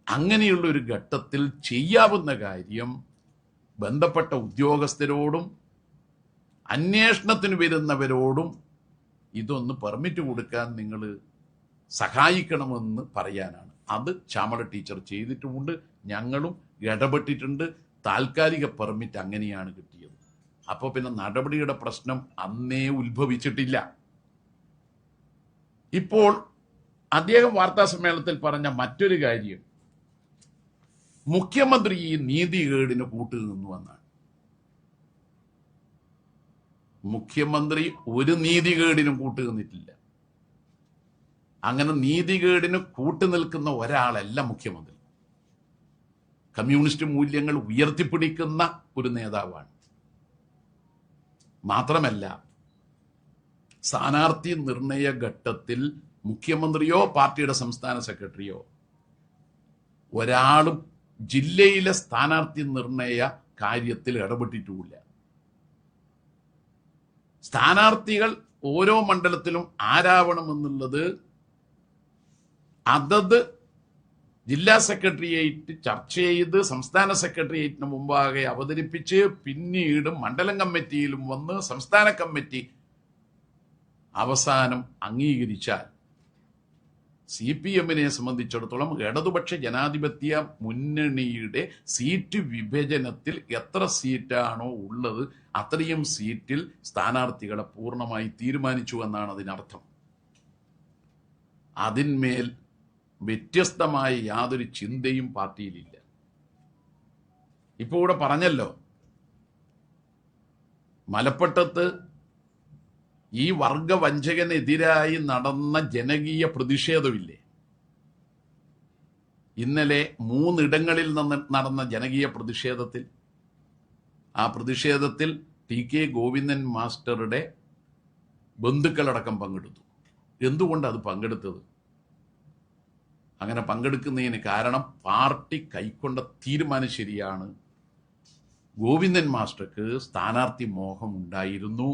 S3: അങ്ങനെയുള്ള ഒരു ഘട്ടത്തിൽ ചെയ്യാവുന്ന കാര്യം ബന്ധപ്പെട്ട ഉദ്യോഗസ്ഥരോടും അന്വേഷണത്തിന് വരുന്നവരോടും ഇതൊന്ന് പെർമിറ്റ് കൊടുക്കാൻ നിങ്ങൾ സഹായിക്കണമെന്ന് പറയാനാണ്. അത് ശ്യാമള ടീച്ചർ ചെയ്തിട്ടുമുണ്ട്, ഞങ്ങളും ഇടപെട്ടിട്ടുണ്ട്. താൽക്കാലിക പെർമിറ്റ് അങ്ങനെയാണ് കിട്ടിയത്. അപ്പോൾ പിന്നെ നടപടിയുടെ പ്രശ്നം അന്നേ ഉത്ഭവിച്ചിട്ടില്ല. ഇപ്പോൾ അദ്ദേഹം വാർത്താ സമ്മേളനത്തിൽ പറഞ്ഞ മറ്റൊരു കാര്യം, മുഖ്യമന്ത്രി ഈ നീതികേടിന് കൂട്ടുനിന്നു എന്നാണ്. മുഖ്യമന്ത്രി ഒരു നീതികേടിനും കൂട്ടുനിന്നിട്ടില്ല. അങ്ങനെ നീതികേടിന് കൂട്ടുനിൽക്കുന്ന ഒരാളല്ല മുഖ്യമന്ത്രി. കമ്മ്യൂണിസ്റ്റ് മൂല്യങ്ങൾ ഉയർത്തിപ്പിടിക്കുന്ന ഒരു നേതാവാണ്. മാത്രമല്ല, സ്ഥാനാർത്ഥി നിർണയ ഘട്ടത്തിൽ മുഖ്യമന്ത്രിയോ പാർട്ടിയുടെ സംസ്ഥാന സെക്രട്ടറിയോ ഒരാളും ജില്ലയിലെ സ്ഥാനാർത്ഥി നിർണയ കാര്യത്തിൽ ഇടപെട്ടിട്ടുമില്ല. സ്ഥാനാർത്ഥികൾ ഓരോ മണ്ഡലത്തിലും ആരാവണമെന്നുള്ളത് അതത് ജില്ലാ സെക്രട്ടേറിയറ്റ് ചർച്ച ചെയ്ത് സംസ്ഥാന സെക്രട്ടേറിയറ്റിന് മുമ്പാകെ അവതരിപ്പിച്ച് പിന്നീട് മണ്ഡലം കമ്മിറ്റിയിലും വന്ന് സംസ്ഥാന കമ്മിറ്റി അവസാനം അംഗീകരിച്ചാൽ CPM-നെ സംബന്ധിച്ചിടത്തോളം ഇടതുപക്ഷ ജനാധിപത്യ മുന്നണിയുടെ സീറ്റ് വിഭജനത്തിൽ എത്ര സീറ്റാണോ ഉള്ളത് അത്രയും സീറ്റിൽ സ്ഥാനാർത്ഥികളെ പൂർണ്ണമായി തീരുമാനിച്ചു എന്നാണ് അതിനർത്ഥം. അതിന്മേൽ വ്യത്യസ്തമായ യാതൊരു ചിന്തയും പാർട്ടിയിലില്ല. ഇപ്പോൾ ഇവിടെ പറഞ്ഞല്ലോ, മലപ്പട്ടത്ത് ഈ വർഗവഞ്ചകനെതിരായി നടന്ന ജനകീയ പ്രതിഷേധമില്ലേ, ഇന്നലെ 3 ഇടങ്ങളിൽ നിന്ന് നടന്ന ജനകീയ പ്രതിഷേധത്തിൽ, ആ പ്രതിഷേധത്തിൽ ടി.കെ. ഗോവിന്ദൻ മാസ്റ്ററുടെ ബന്ധുക്കളടക്കം പങ്കെടുത്തു. എന്തുകൊണ്ട് അത് പങ്കെടുത്തത്? അങ്ങനെ പങ്കെടുക്കുന്നതിന് കാരണം പാർട്ടി കൈക്കൊണ്ട തീരുമാനം ശരിയാണ്. ഗോവിന്ദൻ മാസ്റ്റർക്ക് സ്ഥാനാർത്ഥി മോഹം ഉണ്ടായിരുന്നു.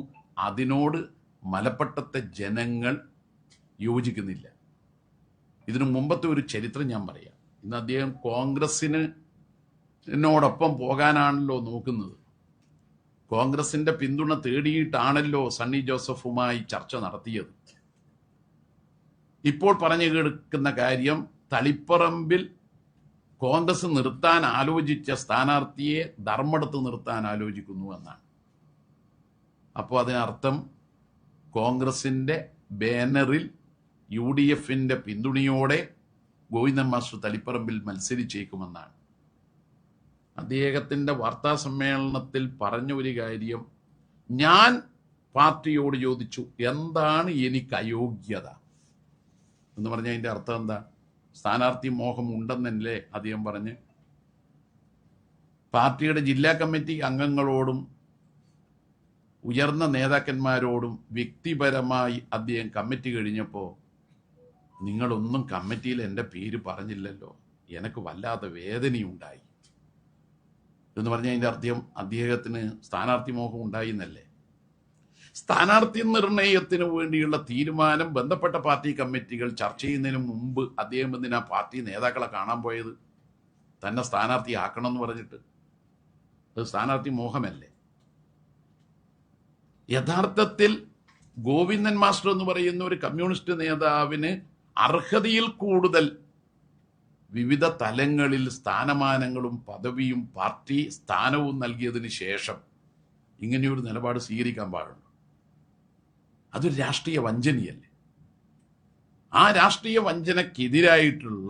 S3: അതിനോട് മലപ്പട്ടത്തെ ജനങ്ങൾ യോജിക്കുന്നില്ല. ഇതിനു മുമ്പത്തെ ഒരു ചരിത്രം ഞാൻ പറയാം. ഇന്ന് അദ്ദേഹം കോൺഗ്രസിനോടൊപ്പം പോകാനാണല്ലോ നോക്കുന്നത്. കോൺഗ്രസിന്റെ പിന്തുണ തേടിയിട്ടാണല്ലോ സണ്ണി ജോസഫുമായി ചർച്ച നടത്തിയത്. ഇപ്പോൾ പറഞ്ഞു കേൾക്കുന്ന കാര്യം, തളിപ്പറമ്പിൽ കോൺഗ്രസ് നിർത്താൻ ആലോചിച്ച സ്ഥാനാർത്ഥിയെ ധർമ്മടത്ത് നിർത്താൻ ആലോചിക്കുന്നു എന്നാണ്. അപ്പോൾ അതിനർത്ഥം കോൺഗ്രസിന്റെ ബാനറിൽ UDF-ന്റെ പിന്തുണയോടെ ഗോവിന്ദൻ മാസ്റ്റർ തളിപ്പറമ്പിൽ മത്സരിച്ചേക്കുമെന്നാണ്. അദ്ദേഹത്തിന്റെ വാർത്താ സമ്മേളനത്തിൽ പറഞ്ഞ ഒരു കാര്യം, ഞാൻ പാർട്ടിയോട് ചോദിച്ചു എന്താണ് എനിക്ക് അയോഗ്യത എന്ന് പറഞ്ഞാൽ അതിന്റെ അർത്ഥം എന്താ? സ്ഥാനാർത്ഥി മോഹം ഉണ്ടെന്നല്ലേ അദ്ദേഹം പറഞ്ഞ്. പാർട്ടിയുടെ ജില്ലാ കമ്മിറ്റി അംഗങ്ങളോടും ഉയർന്ന നേതാക്കന്മാരോടും വ്യക്തിപരമായി അദ്ദേഹം കമ്മിറ്റി കഴിഞ്ഞപ്പോൾ നിങ്ങളൊന്നും കമ്മിറ്റിയിൽ എൻ്റെ പേര് പറഞ്ഞില്ലല്ലോ, എനിക്ക് വല്ലാത്ത വേദനയുണ്ടായി എന്ന് പറഞ്ഞാൽ അതിൻ്റെ അർത്ഥം അദ്ദേഹത്തിന് സ്ഥാനാർത്ഥി മോഹം ഉണ്ടായി എന്നല്ലേ. സ്ഥാനാർത്ഥി നിർണയത്തിന് വേണ്ടിയുള്ള തീരുമാനം ബന്ധപ്പെട്ട പാർട്ടി കമ്മിറ്റികൾ ചർച്ച ചെയ്യുന്നതിന് മുമ്പ് അദ്ദേഹം എന്തിനാ പാർട്ടി നേതാക്കളെ കാണാൻ പോയത്? തന്നെ സ്ഥാനാർത്ഥിയാക്കണം എന്ന് പറഞ്ഞിട്ട്. അത് സ്ഥാനാർത്ഥി മോഹമല്ലേ? യഥാർത്ഥത്തിൽ ഗോവിന്ദൻ മാസ്റ്റർ എന്ന് പറയുന്ന ഒരു കമ്മ്യൂണിസ്റ്റ് നേതാവിന് അർഹതയിൽ കൂടുതൽ വിവിധ തലങ്ങളിൽ സ്ഥാനമാനങ്ങളും പദവിയും പാർട്ടി സ്ഥാനവും നൽകിയതിന് ശേഷം ഇങ്ങനെയൊരു നിലപാട് സ്വീകരിക്കാൻ പാടുള്ളൂ. അതൊരു രാഷ്ട്രീയ വഞ്ചനയല്ലേ? ആ രാഷ്ട്രീയ വഞ്ചനക്കെതിരായിട്ടുള്ള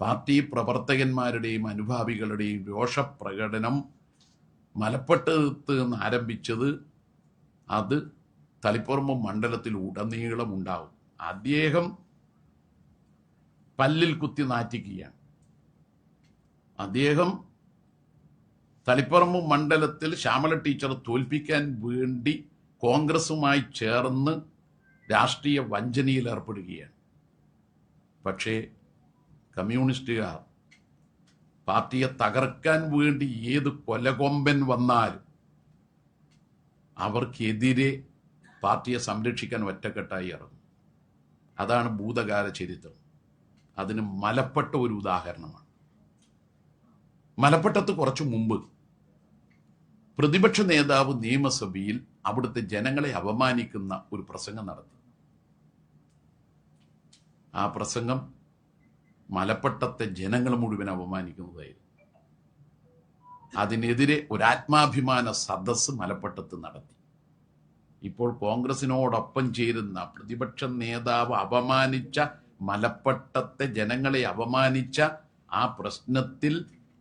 S3: പാർട്ടി പ്രവർത്തകന്മാരുടെയും അനുഭാവികളുടെയും രോഷപ്രകടനം മലപ്പട്ടത്ത് നിന്ന് ആരംഭിച്ചത് അത് തളിപ്പറമ്പ് മണ്ഡലത്തിൽ ഉടനീളം ഉണ്ടാവും. അദ്ദേഹം പല്ലിൽ കുത്തി നാറ്റിക്കുകയാണ്. അദ്ദേഹം തളിപ്പറമ്പ് മണ്ഡലത്തിൽ ശ്യാമള ടീച്ചറെ തോൽപ്പിക്കാൻ വേണ്ടി കോൺഗ്രസുമായി ചേർന്ന് രാഷ്ട്രീയ വഞ്ചനയിൽ ഏർപ്പെടുകയാണ്. പക്ഷേ കമ്മ്യൂണിസ്റ്റുകാർ പാർട്ടിയെ തകർക്കാൻ വേണ്ടി ഏത് കൊലകൊമ്പൻ വന്നാലും അവർക്കെതിരെ പാർട്ടിയെ സംരക്ഷിക്കാൻ ഒറ്റക്കെട്ടായി ഇറങ്ങും. അതാണ് ഭൂതകാല ചരിത്രം. അതിന് മലപ്പെട്ട ഒരു ഉദാഹരണമാണ്. മലപ്പട്ടത്ത് കുറച്ചു മുമ്പ് പ്രതിപക്ഷ നേതാവ് നിയമസഭയിൽ അവിടുത്തെ ജനങ്ങളെ അപമാനിക്കുന്ന ഒരു പ്രസംഗം നടത്തി. ആ പ്രസംഗം മലപ്പട്ടത്തെ ജനങ്ങൾ മുഴുവൻ അപമാനിക്കുന്നതായിരുന്നു. അതിനെതിരെ ഒരു ആത്മാഭിമാന സദസ്സ് മലപ്പട്ടത്ത് നടത്തി. ഇപ്പോൾ കോൺഗ്രസിനോടൊപ്പം ചേരുന്ന പ്രതിപക്ഷ നേതാവ് അപമാനിച്ച, മലപ്പട്ടത്തെ ജനങ്ങളെ അപമാനിച്ച ആ പ്രശ്നത്തിൽ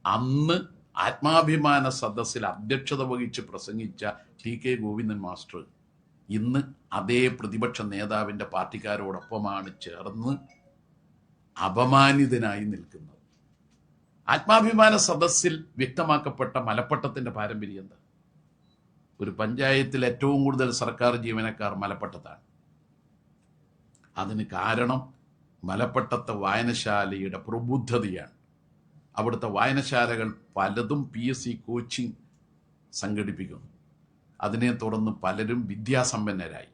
S3: അന്ന് ആത്മാഭിമാന സദസ്സിൽ അധ്യക്ഷത വഹിച്ച് പ്രസംഗിച്ച TK ഗോവിന്ദൻ മാസ്റ്റർ ഇന്ന് അതേ പ്രതിപക്ഷ നേതാവിന്റെ പാർട്ടിക്കാരോടൊപ്പമാണ് ചേർന്ന് അപമാനിതനായി നിൽക്കുന്നത്. ആത്മാഭിമാന സദസ്സിൽ വ്യക്തമാക്കപ്പെട്ട മലപ്പട്ടത്തിന്റെ പാരമ്പര്യം എന്താ? ഒരു പഞ്ചായത്തിൽ ഏറ്റവും കൂടുതൽ സർക്കാർ ജീവനക്കാർ മലപ്പട്ടത്താണ്. അതിന് കാരണം മലപ്പട്ടത്തെ വായനശാലയുടെ പ്രബുദ്ധതയാണ്. അവിടുത്തെ വായനശാലകൾ പലതും PSC കോച്ചിങ് സംഘടിപ്പിക്കുന്നു. അതിനെ തുടർന്ന് പലരും വിദ്യാസമ്പന്നരായി,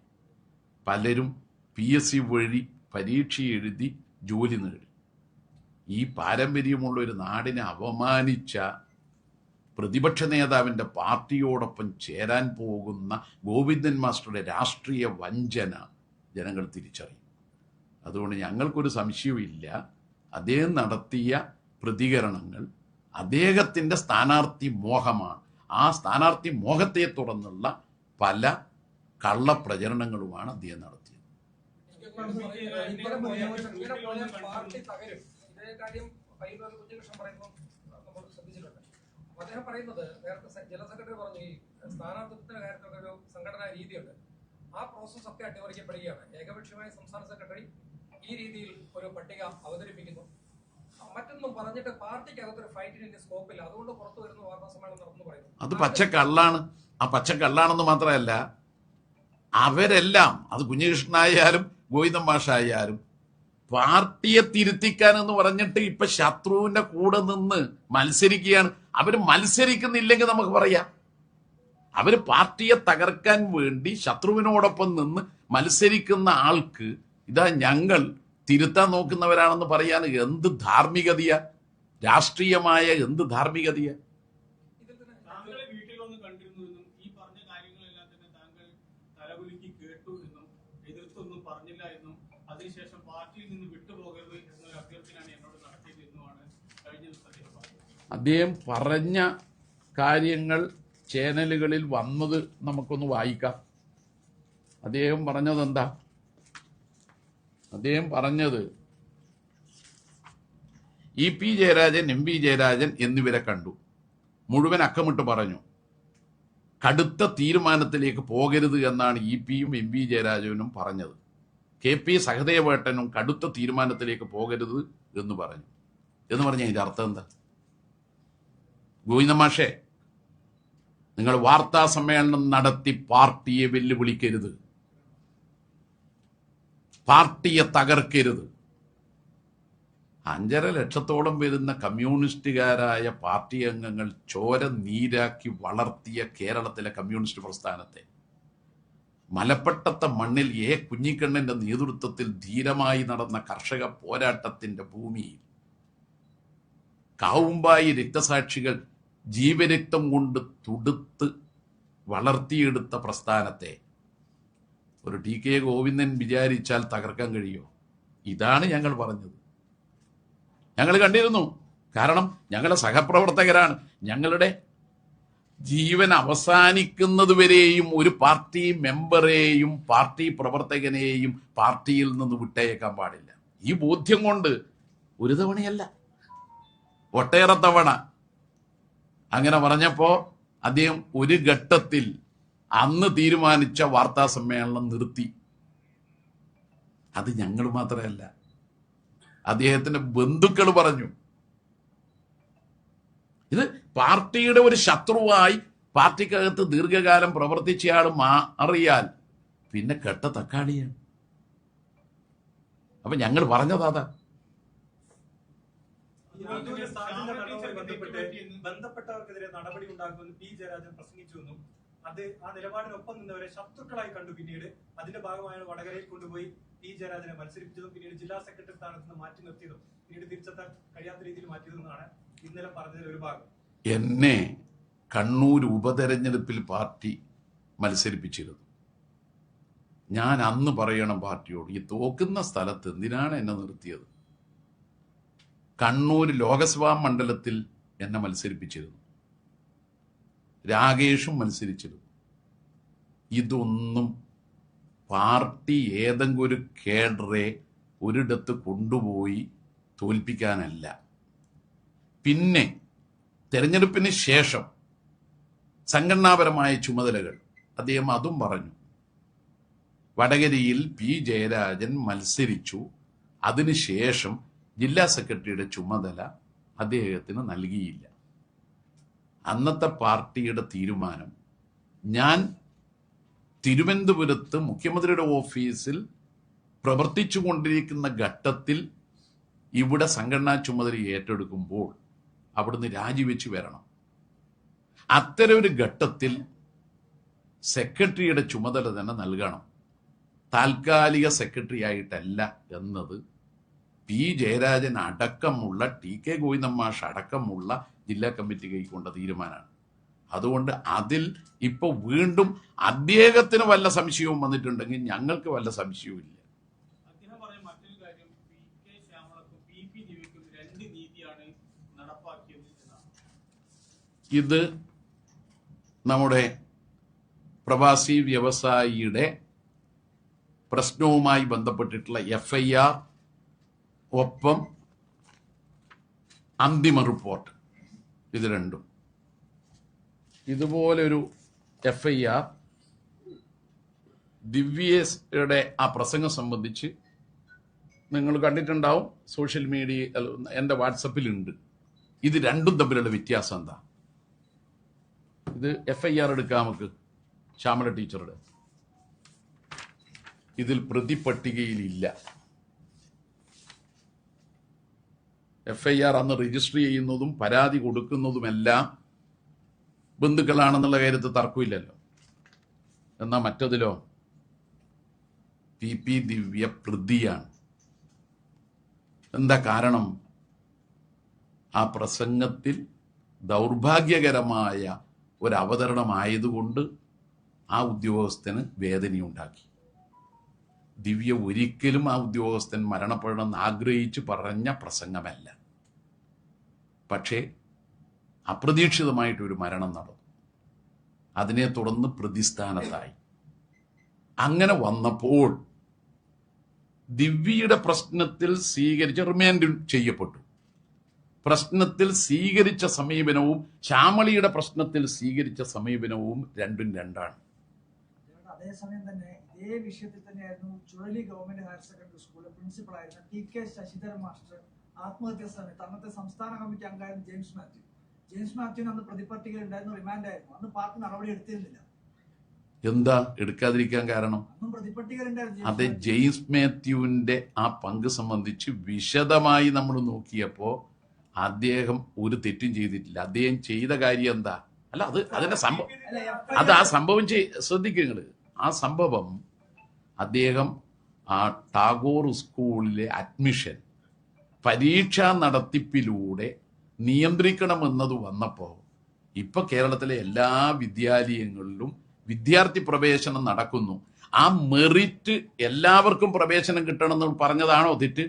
S3: പലരും PSC വഴി പരീക്ഷ എഴുതി ജോലി നേടി. ഈ പാരമ്പര്യമുള്ള ഒരു നാടിനെ അപമാനിച്ച പ്രതിപക്ഷ നേതാവിന്റെ പാർട്ടിയോടൊപ്പം ചേരാൻ പോകുന്ന ഗോവിന്ദൻ മാസ്റ്ററുടെ രാഷ്ട്രീയ വഞ്ചന ജനങ്ങൾ തിരിച്ചറിയും. അതുകൊണ്ട് ഞങ്ങൾക്കൊരു സംശയവുമില്ല, അദ്ദേഹം നടത്തിയ പ്രതികരണങ്ങൾ അദ്ദേഹത്തിന്റെ സ്ഥാനാർത്ഥി മോഹമാണ്. ആ സ്ഥാനാർത്ഥി മോഹത്തെ തുടർന്നുള്ള പല കള്ളപ്രചരണങ്ങളുമാണ് അദ്ദേഹം നടത്തിയത്.
S4: അദ്ദേഹം പറയുന്നത് നേരത്തെ ജനറൽ സെക്രട്ടറി പറഞ്ഞു, ഈ സ്ഥാനാർത്ഥിത്വത്തിന്റെ കാര്യത്തിലൊക്കെ ഒരു സംഘടനാ രീതിയുണ്ട്. ആ പ്രോസസ് ഒക്കെ അട്ടിമറിക്കപ്പെടുകയാണ്. ഏകപക്ഷീയമായ സംസ്ഥാന സെക്രട്ടറി ഈ രീതിയിൽ ഒരു പട്ടിക അവതരിപ്പിക്കുന്നു. മറ്റൊന്നും പറഞ്ഞിട്ട് പാർട്ടിക്കകത്തൊരു ഫൈറ്റിന് സ്കോപ്പില്ല, അതുകൊണ്ട് പുറത്തു വരുന്ന വാർത്താ സമ്മേളനം നടന്നു പറയുന്നു.
S3: അത് പച്ചക്കള്ളാണ്. ആ പച്ചക്കള്ളാണെന്ന് മാത്രമല്ല, അവരെല്ലാം, അത് കുഞ്ഞികൃഷ്ണനായാലും ഗോവിന്ദൻ മാഷായാലും, പാർട്ടിയെ തിരുത്തിക്കാനെന്ന് പറഞ്ഞിട്ട് ഇപ്പൊ ശത്രുവിന്റെ കൂടെ നിന്ന് മത്സരിക്കുകയാണ്. അവര് മത്സരിക്കുന്നില്ലെങ്കിൽ നമുക്ക് പറയാം, അവര് പാർട്ടിയെ തകർക്കാൻ വേണ്ടി ശത്രുവിനോടൊപ്പം നിന്ന് മത്സരിക്കുന്ന ആൾക്ക് ഇതാ ഞങ്ങൾ തിരുത്താൻ നോക്കുന്നവരാണെന്ന് പറയാൻ എന്ത് ധാർമ്മികതയാ? രാഷ്ട്രീയമായ എന്ത് ധാർമ്മികതയാ?
S2: താങ്കളെ വീട്ടിൽ വന്ന് കണ്ടിരുന്നു എന്നും ഈ പറഞ്ഞ കാര്യങ്ങളെല്ലാം തന്നെ താങ്കൾ തലകുലുക്കി കേട്ടു എന്നും എതിർത്തൊന്നും പറഞ്ഞില്ല എന്നും അതിനുശേഷം പാർട്ടിയിൽ നിന്ന് വിട്ടുപോകരുത് എന്നൊരു അഭ്യർത്ഥനയാണ് എന്നോട് നടത്തിയത് എന്നുമാണ് കഴിഞ്ഞ ദിവസം പറഞ്ഞത്.
S3: അദ്ദേഹം പറഞ്ഞ കാര്യങ്ങൾ ചാനലുകളിൽ വന്നത് നമുക്കൊന്ന് വായിക്കാം. അദ്ദേഹം പറഞ്ഞത് എന്താ? അദ്ദേഹം പറഞ്ഞത് EP ജയരാജൻ, MP ജയരാജൻ എന്നിവരെ കണ്ടു. മുഴുവൻ അക്കമിട്ട് പറഞ്ഞു, കടുത്ത തീരുമാനത്തിലേക്ക് പോകരുത് എന്നാണ് EP-യും MP ജയരാജനും പറഞ്ഞത്. KP സഹദേവേട്ടനും കടുത്ത തീരുമാനത്തിലേക്ക് പോകരുത് എന്ന് പറഞ്ഞു. എന്ന് പറഞ്ഞാൽ ഇതിന്റെ അർത്ഥം എന്താ? ഗോവിന്ദൻ മാഷേ, നിങ്ങൾ വാർത്താ സമ്മേളനം നടത്തി പാർട്ടിയെ വെല്ലുവിളിക്കരുത്, പാർട്ടിയെ തകർക്കരുത്. 5.5 ലക്ഷത്തോളം വരുന്ന കമ്മ്യൂണിസ്റ്റുകാരായ പാർട്ടി അംഗങ്ങൾ ചോര നീരാക്കി വളർത്തിയ കേരളത്തിലെ കമ്മ്യൂണിസ്റ്റ് പ്രസ്ഥാനത്തെ മലപ്പട്ടത്തെ മണ്ണിൽ കുഞ്ഞിക്കണ്ണന്റെ നേതൃത്വത്തിൽ ധീരമായി നടന്ന കർഷക പോരാട്ടത്തിന്റെ ഭൂമിയിൽ കാവുമ്പായി രക്തസാക്ഷികൾ ജീവരക്തം കൊണ്ട് തുടുത്ത് വളർത്തിയെടുത്ത പ്രസ്ഥാനത്തെ ഒരു ടി.കെ. ഗോവിന്ദൻ വിചാരിച്ചാൽ തകർക്കാൻ കഴിയുമോ? ഇതാണ് ഞങ്ങൾ പറഞ്ഞത്. ഞങ്ങൾ കണ്ടിരുന്നു. കാരണം ഞങ്ങളുടെ സഹപ്രവർത്തകരാണ്. ഞങ്ങളുടെ ജീവൻ അവസാനിക്കുന്നതുവരെയും ഒരു പാർട്ടി മെമ്പറെയും പാർട്ടി പ്രവർത്തകനെയും പാർട്ടിയിൽ നിന്ന് വിട്ടയക്കാൻ പാടില്ല. ഈ ബോധ്യം കൊണ്ട് ഒരു തവണയല്ല, ഒട്ടേറെ തവണ അങ്ങനെ പറഞ്ഞപ്പോ അദ്ദേഹം ഒരു ഘട്ടത്തിൽ അന്ന് തീരുമാനിച്ച വാർത്താ സമ്മേളനം നിർത്തി. അത് ഞങ്ങൾ മാത്രമല്ല, അദ്ദേഹത്തിന്റെ ബന്ധുക്കൾ പറഞ്ഞു. ഇത് പാർട്ടിയുടെ ഒരു ശത്രുവായി പാർട്ടിക്കകത്ത് ദീർഘകാലം പ്രവർത്തിച്ചയാൾ മാറിയാൽ പിന്നെ കെട്ട തക്കാളിയാണ്. അപ്പൊ ഞങ്ങൾ പറഞ്ഞതാ.
S5: ബന്ധപ്പെട്ടവർക്കെതിരെ നടപടി ഉണ്ടാക്കുമെന്ന് പി ജയരാജൻ പ്രസംഗിച്ചുവെന്നും അത് ആ നിലപാടിനൊപ്പം നിന്നവരെ ശത്രുക്കളായി കണ്ടു. പിന്നീട് അതിന്റെ ഭാഗമായാണ് വടകരയിൽ കൊണ്ടുപോയി പി ജയരാജനെ മത്സരിപ്പിച്ചതും പിന്നീട് ജില്ലാ സെക്രട്ടറി സ്ഥാനത്ത് നിന്ന് മാറ്റി നിർത്തിയതും പിന്നീട് തിരിച്ചെത്താൻ കഴിയാത്ത രീതിയിൽ മാറ്റിയതെന്നാണ് ഇന്നലെ പറഞ്ഞതിൽ ഒരു ഭാഗം.
S3: എന്നെ കണ്ണൂർ ഉപതെരഞ്ഞെടുപ്പിൽ പാർട്ടി മത്സരിപ്പിച്ചിരുന്നു. ഞാൻ അന്ന് പറയണം പാർട്ടിയോട്, ഈ തോക്കുന്ന സ്ഥലത്ത് എന്തിനാണ് എന്നെ നിർത്തിയത്? കണ്ണൂർ ലോക്സഭാ മണ്ഡലത്തിൽ എന്നെ മത്സരിപ്പിച്ചിരുന്നു, രാകേഷും മത്സരിച്ചിരുന്നു. ഇതൊന്നും പാർട്ടി ഏതെങ്കിലും ഒരു കേഡറെ ഒരിടത്ത് കൊണ്ടുപോയി തോൽപ്പിക്കാനല്ല. പിന്നെ തെരഞ്ഞെടുപ്പിന് ശേഷം സംഘടനാപരമായ ചുമതലകൾ അദ്ദേഹം അതും പറഞ്ഞു. വടകരയിൽ പി ജയരാജൻ മത്സരിച്ചു. അതിനുശേഷം ജില്ലാ സെക്രട്ടറിയുടെ ചുമതല അദ്ദേഹത്തിന് നൽകിയില്ല. അന്നത്തെ പാർട്ടിയുടെ തീരുമാനം, ഞാൻ തിരുവനന്തപുരത്ത് മുഖ്യമന്ത്രിയുടെ ഓഫീസിൽ പ്രവർത്തിച്ചു കൊണ്ടിരിക്കുന്ന ഘട്ടത്തിൽ ഇവിടെ സംഘടനാ ചുമതല ഏറ്റെടുക്കുമ്പോൾ അവിടുന്ന് രാജിവെച്ച് വരണം. അത്തരം ഒരു ഘട്ടത്തിൽ സെക്രട്ടറിയുടെ ചുമതല തന്നെ നൽകണം, താൽക്കാലിക സെക്രട്ടറി ആയിട്ടല്ല എന്നത് പി ജയരാജൻ അടക്കമുള്ള ടി.കെ. ഗോവിന്ദൻ മാഷ് അടക്കമുള്ള ജില്ലാ കമ്മിറ്റി കൈക്കൊണ്ട തീരുമാനമാണ്. അതുകൊണ്ട് അതിൽ ഇപ്പൊ വീണ്ടും അദ്ദേഹത്തിന് വല്ല സംശയവും വന്നിട്ടുണ്ടെങ്കിൽ ഞങ്ങൾക്ക് വല്ല സംശയവും ഇല്ല.
S2: അദ്ദേഹം പറഞ്ഞ മറ്റൊരു കാര്യം, പി.കെ. ശ്യാമളക്കും പി.പി. ദിവ്യക്കും 2 നീതിയാണ് നടപ്പാക്കിയത് എന്നാണ്.
S3: ഇത് നമ്മുടെ പ്രവാസി വ്യവസായിയുടെ പ്രശ്നവുമായി ബന്ധപ്പെട്ടിട്ടുള്ള FIR ഒപ്പം അന്തിമ റിപ്പോർട്ട്, ഇത് രണ്ടും. ഇതുപോലൊരു FIR ദിവ്യയുടെ ആ പ്രസംഗം സംബന്ധിച്ച് നിങ്ങൾ കണ്ടിട്ടുണ്ടാവും, സോഷ്യൽ മീഡിയ എൻ്റെ വാട്സപ്പിലുണ്ട്. ഇത് രണ്ടും തമ്മിലുള്ള വ്യത്യാസം എന്താ? ഇത് FIR എടുക്കാം നമുക്ക്, ശ്യാമള ടീച്ചറുടെ. ഇതിൽ പ്രതിപട്ടികയിലില്ല. FIR അന്ന് രജിസ്റ്റർ ചെയ്യുന്നതും പരാതി കൊടുക്കുന്നതുമെല്ലാം ബന്ധുക്കളാണെന്നുള്ള കാര്യത്തിൽ തർക്കമില്ലല്ലോ. എന്നാൽ മറ്റതിലോ പി ദിവ്യ പ്രതിയാണ്. എന്താ കാരണം? ആ പ്രസംഗത്തിൽ ദൗർഭാഗ്യകരമായ ഒരു അവതരണമായതുകൊണ്ട് ആ ഉദ്യോഗസ്ഥന് വേദനയുണ്ടാക്കി. ദിവ്യ ഒരിക്കലും ആ ഉദ്യോഗസ്ഥൻ മരണപ്പെടണമെന്ന് ആഗ്രഹിച്ച് പറഞ്ഞ പ്രസംഗമല്ല. പക്ഷേ അപ്രതീക്ഷിതമായിട്ടൊരു മരണം നടന്നു. അതിനെ തുടർന്ന് പ്രതിസ്ഥാനത്തായി. അങ്ങനെ വന്നപ്പോൾ ദിവ്യയുടെ പ്രശ്നത്തിൽ റിമാൻഡ് ചെയ്യപ്പെട്ടു. പ്രശ്നത്തിൽ സ്വീകരിച്ച സമീപനവും ശ്യാമളിയുടെ പ്രശ്നത്തിൽ സ്വീകരിച്ച സമീപനവും രണ്ടും രണ്ടാണ്.
S6: അതേസമയം തന്നെ ഇതേ വിഷയത്തിൽ തന്നെയായിരുന്നു ചുഴലി ഗവൺമെന്റ് ഹയർ സെക്കൻഡറി സ്കൂളിലെ പ്രിൻസിപ്പളായിരുന്ന ടി.കെ. ശശിധരൻ മാസ്റ്റർ ആത്മഹത്യാ സമയത്ത് അന്നത്തെ സംസ്ഥാന കമ്മിറ്റി അംഗമായിരുന്ന ജെയിംസ് മാത്യു ജെയിംസ് മാത്യുവിന് അന്ന് പ്രതിപട്ടിക ഉണ്ടായിരുന്നു, റിമാൻഡ് ആയിരുന്നു. അന്ന് പാർട്ടി നടപടി എടുത്തിരുന്നില്ല.
S3: എന്താ എടുക്കാതിരിക്കാൻ കാരണം?
S6: അന്നും പ്രതിപട്ടിക ഉണ്ടായിരുന്നു.
S3: അതെ, ജെയിംസ് മാത്യുവിന്റെ ആ പങ്ക് സംബന്ധിച്ച് വിശദമായി നമ്മൾ നോക്കിയപ്പോ അദ്ദേഹം ഒരു തെറ്റും ചെയ്തിട്ടില്ല. അദ്ദേഹം ചെയ്ത കാര്യം എന്താ? അല്ല, അതിന്റെ സംഭവം ആ സംഭവം ശ്രദ്ധിക്കുക. ആ സംഭവം അദ്ദേഹം ആ ടാഗോർ സ്കൂളിലെ അഡ്മിഷൻ പരീക്ഷാ നടത്തിപ്പിലൂടെ നിയന്ത്രിക്കണമെന്നത് വന്നപ്പോൾ ഇപ്പൊ കേരളത്തിലെ എല്ലാ വിദ്യാലയങ്ങളിലും വിദ്യാർത്ഥി പ്രവേശനം നടക്കുന്നു. ആ മെറിറ്റ് എല്ലാവർക്കും പ്രവേശനം കിട്ടണമെന്ന് പറഞ്ഞതാണോ തെറ്റ്?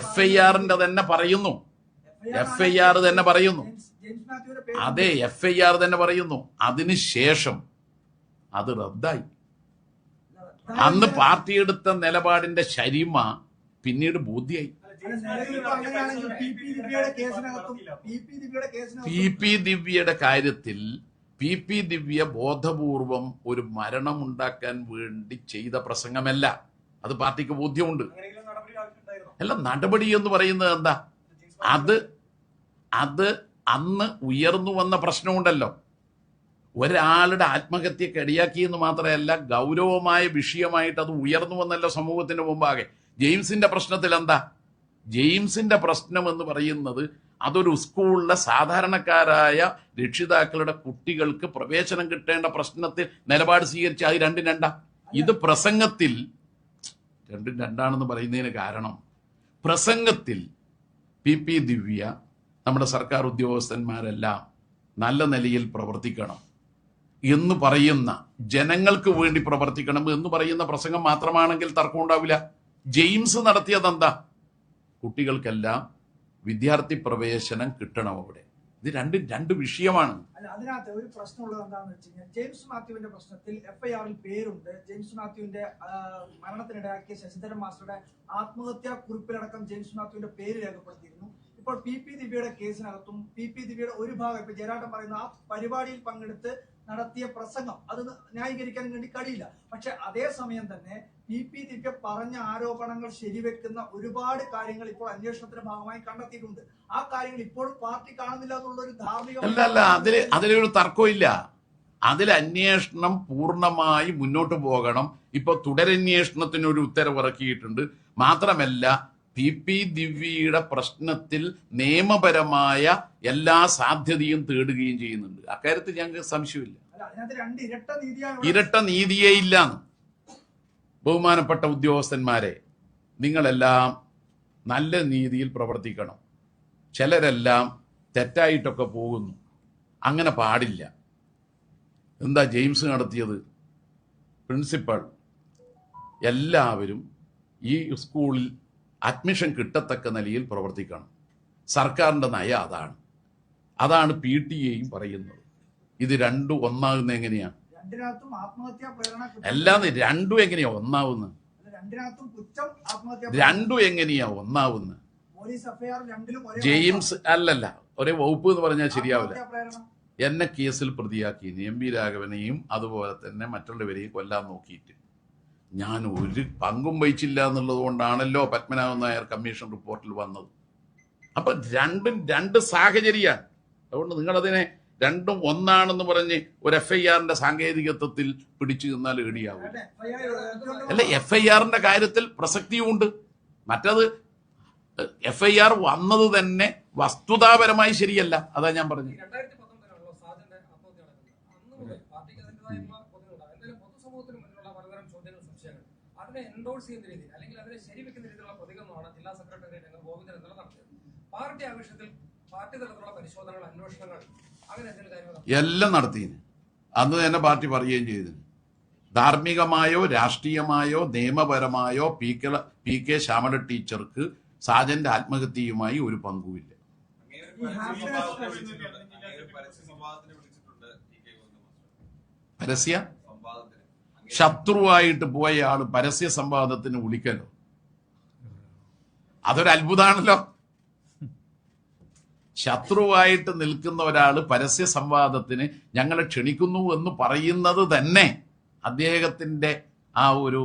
S3: FIR-ന്റെ തന്നെ പറയുന്നു. FIR തന്നെ പറയുന്നു. അതെ, FIR തന്നെ പറയുന്നു. അതിനുശേഷം അത് റദ്ദായി. അന്ന് പാർട്ടി എടുത്ത നിലപാടിന്റെ ശരിമ പിന്നീട് ബോധ്യായി. PP ദിവ്യയുടെ കാര്യത്തിൽ PP ദിവ്യ ബോധപൂർവം ഒരു മരണമുണ്ടാക്കാൻ വേണ്ടി ചെയ്ത പ്രസംഗമല്ല. അത് പാർട്ടിക്ക് ബോധ്യമുണ്ട്. അല്ല, നടപടി എന്ന് പറയുന്നത് എന്താ? അത് അന്ന് ഉയർന്നു വന്ന പ്രശ്നമുണ്ടല്ലോ. ഒരാളുടെ ആത്മഹത്യക്ക് ഇടയാക്കിയെന്ന് മാത്രമല്ല, ഗൗരവമായ വിഷയമായിട്ട് അത് ഉയർന്നു വന്നല്ലോ സമൂഹത്തിന് മുമ്പാകെ. ജെയിംസിന്റെ പ്രശ്നത്തിൽ എന്താ? ജെയിംസിന്റെ പ്രശ്നം എന്ന് പറയുന്നത് അതൊരു സ്കൂളിലെ സാധാരണക്കാരായ രക്ഷിതാക്കളുടെ കുട്ടികൾക്ക് പ്രവേശനം കിട്ടേണ്ട പ്രശ്നത്തിൽ നിലപാട് സ്വീകരിച്ച അത് രണ്ടും രണ്ടാ. ഇത് പ്രസംഗത്തിൽ രണ്ടും രണ്ടാണെന്ന് പറയുന്നതിന് കാരണം, പ്രസംഗത്തിൽ PP ദിവ്യ നമ്മുടെ സർക്കാർ ഉദ്യോഗസ്ഥന്മാരെല്ലാം നല്ല നിലയിൽ പ്രവർത്തിക്കണം എന്ന് പറയുന്ന, ജനങ്ങൾക്ക് വേണ്ടി പ്രവർത്തിക്കണം എന്ന് പറയുന്ന പ്രസംഗം മാത്രമാണെങ്കിൽ തർക്കം ഉണ്ടാവില്ല. ജെയിംസ് നടത്തിയത് എന്താ? കുട്ടികൾക്കെല്ലാം വിദ്യാർത്ഥി പ്രവേശനം കിട്ടണം. അവിടെ ഇത് രണ്ട് വിഷയമാണ്.
S6: അല്ല, അതിനകത്ത് ഒരു പ്രശ്നമുള്ളത് എന്താണെന്ന് വെച്ച് കഴിഞ്ഞാൽ, ജെയിംസ് മാത്യുവിന്റെ പ്രശ്നത്തിൽ FIR-ൽ പേരുണ്ട്. ജെയിംസ് മാത്യുവിന്റെ മരണത്തിനിടയാക്കിയ ശശിധരൻ മാസ്റ്ററുടെ ആത്മഹത്യാ കുറിപ്പിലടക്കം ജെയിംസ് മാത്യുവിന്റെ പേര് രേഖപ്പെടുത്തിയിരുന്നു. ഇപ്പോൾ PP ദിവ്യയുടെ കേസിനകത്തും PP ദിവ്യയുടെ ഒരു ഭാഗം, ഇപ്പൊ ജയരാട്ടൻ പറയുന്ന ആ പരിപാടിയിൽ പങ്കെടുത്ത് നടത്തിയ പ്രസംഗം അത് ന്യായീകരിക്കാൻ വേണ്ടി കഴിയില്ല. പക്ഷെ അതേസമയം തന്നെ PP ദിവ്യ പറഞ്ഞ ആരോപണങ്ങൾ ശരിവെക്കുന്ന ഒരുപാട് കാര്യങ്ങൾ ഇപ്പോൾ അന്വേഷണത്തിന്റെ ഭാഗമായി കണ്ടെത്തിയിട്ടുണ്ട്. ആ കാര്യങ്ങൾ ഇപ്പോഴും പാർട്ടി കാണുന്നില്ല എന്നുള്ള ഒരു ധാർമ്മിക
S3: അല്ല, അതിലൊരു തർക്കമില്ല. അതിൽ അന്വേഷണം പൂർണ്ണമായി മുന്നോട്ട് പോകണം. ഇപ്പൊ തുടരന്വേഷണത്തിന് ഒരു ഉത്തരവിറക്കിയിട്ടുണ്ട്. മാത്രമല്ല, PP ദിവ്യയുടെ പ്രശ്നത്തിൽ നിയമപരമായ എല്ലാ സാധ്യതയും തേടുകയും ചെയ്യുന്നുണ്ട്. അക്കാര്യത്തിൽ ഞങ്ങൾക്ക് സംശയമില്ല. ഇരട്ട നീതിയേ ഇല്ലാന്ന്. ബഹുമാനപ്പെട്ട ഉദ്യോഗസ്ഥന്മാരെ, നിങ്ങളെല്ലാം നല്ല രീതിയിൽ പ്രവർത്തിക്കണം. ചിലരെല്ലാം തെറ്റായിട്ടൊക്കെ പോകുന്നു. അങ്ങനെ പാടില്ല. എന്താ ജെയിംസ് നടത്തിയത്? പ്രിൻസിപ്പൽ എല്ലാവരും ഈ സ്കൂളിൽ അഡ്മിഷൻ കിട്ടത്തക്ക നിലയിൽ പ്രവർത്തിക്കണം. സർക്കാരിന്റെ നയം അതാണ് PTA-യും പറയുന്നത്. ഇത് രണ്ടും ഒന്നാകുന്ന എങ്ങനെയാ? അല്ലാതെ രണ്ടും എങ്ങനെയാ ഒന്നാവുന്നത്? രണ്ടും എങ്ങനെയാ ഒന്നാവുന്നത്? ജെയിംസ് അല്ലല്ല, ഒരേ വകുപ്പ് എന്ന് പറഞ്ഞാൽ ശരിയാവില്ല. എന്നെ കേസിൽ പ്രതിയാക്കി MP രാഘവനെയും അതുപോലെ തന്നെ മറ്റുള്ളവരെയും കൊല്ലാൻ നോക്കിയിട്ട് ഞാൻ ഒരു പങ്കും വഹിച്ചില്ല എന്നുള്ളത് കൊണ്ടാണല്ലോ പത്മനാഭൻ നായർ കമ്മീഷൻ റിപ്പോർട്ടിൽ വന്നത്. അപ്പൊ രണ്ടും രണ്ട് സാഹചര്യമാണ്. അതുകൊണ്ട് നിങ്ങളതിനെ രണ്ടും ഒന്നാണെന്ന് പറഞ്ഞ് ഒരു FIR-ന്റെ സാങ്കേതികത്വത്തിൽ പിടിച്ചു നിന്നാൽ ഏടിയാവും. അല്ല, FIR-ന്റെ കാര്യത്തിൽ പ്രസക്തിയുമുണ്ട്. മറ്റത് FIR വന്നത് തന്നെ വസ്തുതാപരമായി ശരിയല്ല. അതാ ഞാൻ പറഞ്ഞു.
S4: എൻഡോഴ്സ് ചെയ്യുന്ന രീതിയിൽ അല്ലെങ്കിൽ അതിനെ ശരിവെക്കുന്ന രീതിയിലുള്ള പ്രതികരണമാണ് ജില്ലാ സെക്രട്ടേറിയറ്റ് ഗോവിന്ദൻ ഇന്നലെ നടത്തിയത്. പാർട്ടി ആവശ്യത്തിൽ പാർട്ടി തലത്തിലുള്ള പരിശോധനകൾ, അന്വേഷണങ്ങൾ, അങ്ങനെ എന്തെങ്കിലും കാര്യങ്ങൾ
S3: എല്ലാം നടത്തിയിരുന്നു. അന്ന് തന്നെ പാർട്ടി പറയുകയും ചെയ്തു. ധാർമ്മികമായോ രാഷ്ട്രീയമായോ നിയമപരമായോ PK ശ്യാമള ടീച്ചർക്ക് സാജന്റെ ആത്മഹത്യയുമായി ഒരു പങ്കുമില്ല. പരസ്യ ശത്രുവായിട്ട് പോയ ആള് പരസ്യ സംവാദത്തിന് വിളിക്കല്ലോ, അതൊരു അത്ഭുതമാണല്ലോ. ശത്രുവായിട്ട് നിൽക്കുന്ന ഒരാള് പരസ്യ സംവാദത്തിന് ഞങ്ങളെ ക്ഷണിക്കുന്നു എന്ന് പറയുന്നത് തന്നെ അദ്ദേഹത്തിന്റെ ആ ഒരു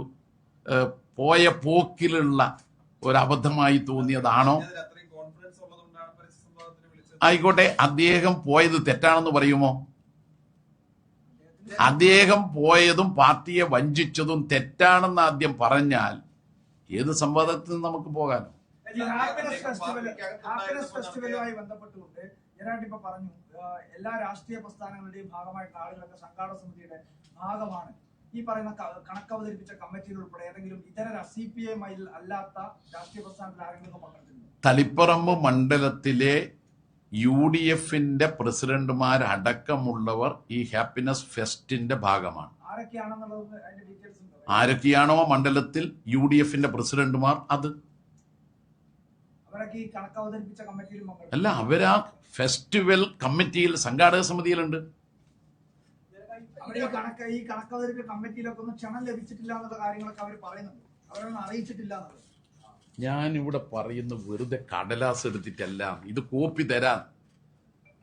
S3: പോയ പോക്കിലുള്ള ഒരു അബദ്ധമായി തോന്നിയതാണോ?
S7: പറഞ്ഞതുകൊണ്ടാണ് പരസ്യ സംവാദത്തിന് വിളിച്ചത്.
S3: ആയിക്കോട്ടെ, അദ്ദേഹം പോയത് തെറ്റാണെന്ന് പറയുമോ? അദ്ദേഹം പോയതും പാർട്ടിയെ വഞ്ചിച്ചതും തെറ്റാണെന്ന് ആദ്യം പറഞ്ഞാൽ ഏത് സംവാദത്തിൽ നമുക്ക് പോകാനോ?
S6: ഈ ഹാപ്പിനെസ് ഫെസ്റ്റിവലുമായി ബന്ധപ്പെട്ടുകൊണ്ട് ജയരാജ് ഇപ്പൊ പറഞ്ഞു, എല്ലാ രാഷ്ട്രീയ പ്രസ്ഥാനങ്ങളുടെയും ഭാഗമായിട്ട് ആളുകളൊക്കെ സംഘാടക സമിതിയുടെ ഭാഗമാണ്. ഈ പറയുന്ന കണക്ക് അവതരിപ്പിച്ച കമ്മിറ്റിയിൽ ഉൾപ്പെടെ ഏതെങ്കിലും ഇതര CPI അല്ലാത്ത രാഷ്ട്രീയ പ്രസ്ഥാനത്തിൽ ആരെങ്കിലും പങ്കെടുത്തിട്ടുണ്ട്?
S3: തളിപ്പറമ്പ് മണ്ഡലത്തിലെ UDFന്റെ പ്രസിഡന്റുമാരടക്കമുള്ളവർ ഈ ഹാപ്പിനെസ് ഫെസ്റ്റിന്റെ ഭാഗമാണ്.
S6: ആരൊക്കെയാണെന്നുള്ളത് അതിന്റെ ഡീറ്റെയിൽസ് ഉണ്ട്?
S3: ആരൊക്കെയാണോ മണ്ഡലത്തിൽ UDFന്റെ പ്രസിഡന്റുമാർ, അത്
S6: അവരൊക്കെ ഈ കണക്ക് അവതരിപ്പിച്ച കമ്മിറ്റിയിൽ പങ്കെടുത്തു?
S3: അല്ല, അവരാ ഫെസ്റ്റിവൽ കമ്മിറ്റിയിൽ സംഘാടക സമിതിയിലുണ്ട്.
S6: അവിടെ ഈ കണക്ക് അവതരിപ്പിച്ച കമ്മിറ്റിയിലൊക്കെ ഒന്നും ക്ഷണം ലഭിച്ചിട്ടില്ല എന്നുള്ള കാര്യങ്ങളൊക്കെ അവർ പറയുന്നുണ്ട്. അവരൊന്നും അറിയിച്ചിട്ടില്ല എന്നുള്ളത്.
S3: ഞാൻ ഇവിടെ പറയുന്ന വെറുതെ കടലാസ് എടുത്തിട്ടല്ല, ഇത് കോപ്പി തരാൻ.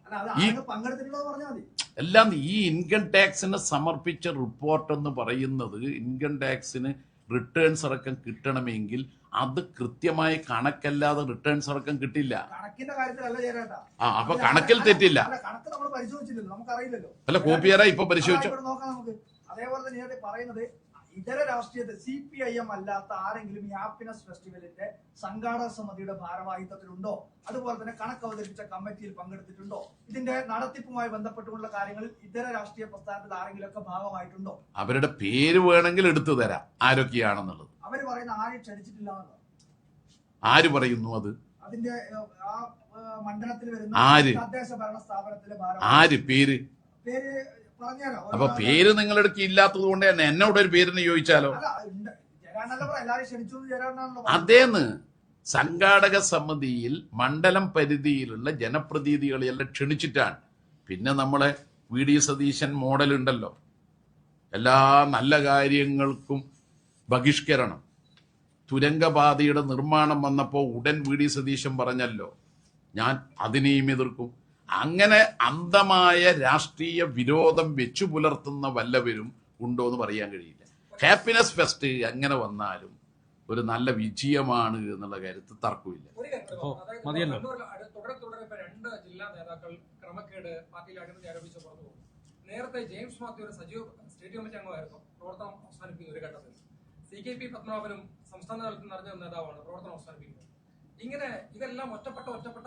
S6: അല്ല, അത് ആരെങ്കിലും പങ്കെടുത്തിട്ടുണ്ടോ പറഞ്ഞാൽ മതി.
S3: എല്ലാം ഈ ഇൻകം ടാക്സിന് സമർപ്പിച്ച റിപ്പോർട്ട് എന്ന് പറയുന്നത്, ഇൻകം ടാക്സിന് റിട്ടേൺസ് അടക്കം കിട്ടണമെങ്കിൽ അത് കൃത്യമായ കണക്കല്ലാതെ റിട്ടേൺസ് അടക്കം കിട്ടില്ല.
S6: കണക്കിന്റെ കാര്യത്തിലല്ല ചേരാട്ടാ.
S3: അപ്പൊ കണക്കിൽ തെറ്റില്ല.
S6: കണക്ക് നമ്മൾ പരിശോധിച്ചില്ലല്ലോ, നമുക്കറിയില്ലല്ലോ.
S3: അല്ല, കോപ്പിയാരാ ഇപ്പൊ പരിശോധിച്ചു.
S6: നോക്കാം നമുക്ക്. അതേപോലെ തന്നെ നേരത്തെ പറയുന്നത് ഇതര രാഷ്ട്രീയത്തെ CPIM അല്ലാത്ത ആരെങ്കിലും ഈ ഹാപ്പിനെസ് ഫെസ്റ്റിവലിന്റെ സംഘാടക സമിതിയുടെ ഭാരവാഹിത്വത്തിലുണ്ടോ? അതുപോലെ തന്നെ കണക്ക് അവതരിപ്പിച്ച കമ്മിറ്റിയിൽ പങ്കെടുത്തിട്ടുണ്ടോ? ഇതിന്റെ നടത്തിപ്പുമായി ബന്ധപ്പെട്ടുള്ള കാര്യങ്ങളിൽ ഇതര രാഷ്ട്രീയ പ്രസ്ഥാനത്തിൽ ആരെങ്കിലും ഒക്കെ ഭാഗമായിട്ടുണ്ടോ?
S3: അവരുടെ പേര് വേണമെങ്കിൽ എടുത്തു തരാം ആരൊക്കെയാണെന്നുള്ളത്.
S6: അവര് പറയുന്ന ആരും ക്ഷണിച്ചിട്ടില്ല എന്നുള്ളത്.
S3: ആര് പറയുന്നു അത്?
S6: അതിന്റെ ആ മണ്ഡലത്തിൽ വരുന്ന
S3: ആര്?
S6: തദ്ദേശ ഭരണ സ്ഥാപനത്തിലെ
S3: ആര്? പേര്
S6: പറഞ്ഞാലോ?
S3: അപ്പൊ പേര് നിങ്ങളുടെ ഇല്ലാത്തത് കൊണ്ട് തന്നെ എന്നോട് ഒരു പേരിന് ചോദിച്ചാലോ?
S6: എല്ലാരും ക്ഷണിച്ചു ചേരാനാണല്ലോ.
S3: അതേന്ന് സംഘാടക സമിതിയിൽ മണ്ഡലം പരിധിയിലുള്ള ജനപ്രതിനിധികളെല്ലാം ക്ഷണിച്ചിട്ടാണ്. പിന്നെ നമ്മളെ VD സതീശൻ മോഡൽ ഉണ്ടല്ലോ, എല്ലാ നല്ല കാര്യങ്ങൾക്കും ബഹിഷ്കരണം. തുരങ്കപാതയുടെ നിർമ്മാണം വന്നപ്പോൾ ഉടൻ VD സതീശൻ പറഞ്ഞല്ലോ, ഞാൻ അതിനെയും എതിർക്കും. അങ്ങനെ അന്ധമായ രാഷ്ട്രീയ വിരോധം വെച്ചു പുലർത്തുന്ന വല്ലവരും ഉണ്ടോ എന്ന് പറയാൻ കഴിയില്ല. ഹാപ്പിനെസ് ഫെസ്റ്റ് എങ്ങനെ വന്നാലും ഒരു നല്ല വിജയമാണ് എന്നുള്ള കാര്യത്തിൽ തർക്കമില്ല.
S1: മതിയല്ലോ.
S4: തുടരെ രണ്ട് ജില്ലാ നേതാക്കൾ ക്രമക്കേട് പാർട്ടിയിൽ അഴിമതി ആരോപിച്ച് പുറത്തു പോകും. നേരത്തെ ജെയിംസ് മാത്യു ഒരു സജീവ സ്റ്റേറ്റ് കമ്മിറ്റി അംഗമായിരുന്നു, പ്രവർത്തനം അവസാനിപ്പിക്കുന്ന ഒരു ഘട്ടത്തിൽ. CKP പത്മനാഭനും സംസ്ഥാന തലത്തിൽ നിറഞ്ഞ നേതാവാണ്, പ്രവർത്തനം അവസാനിപ്പിക്കുന്നത്. ഇങ്ങനെ ഇതെല്ലാം ഒറ്റപ്പെട്ട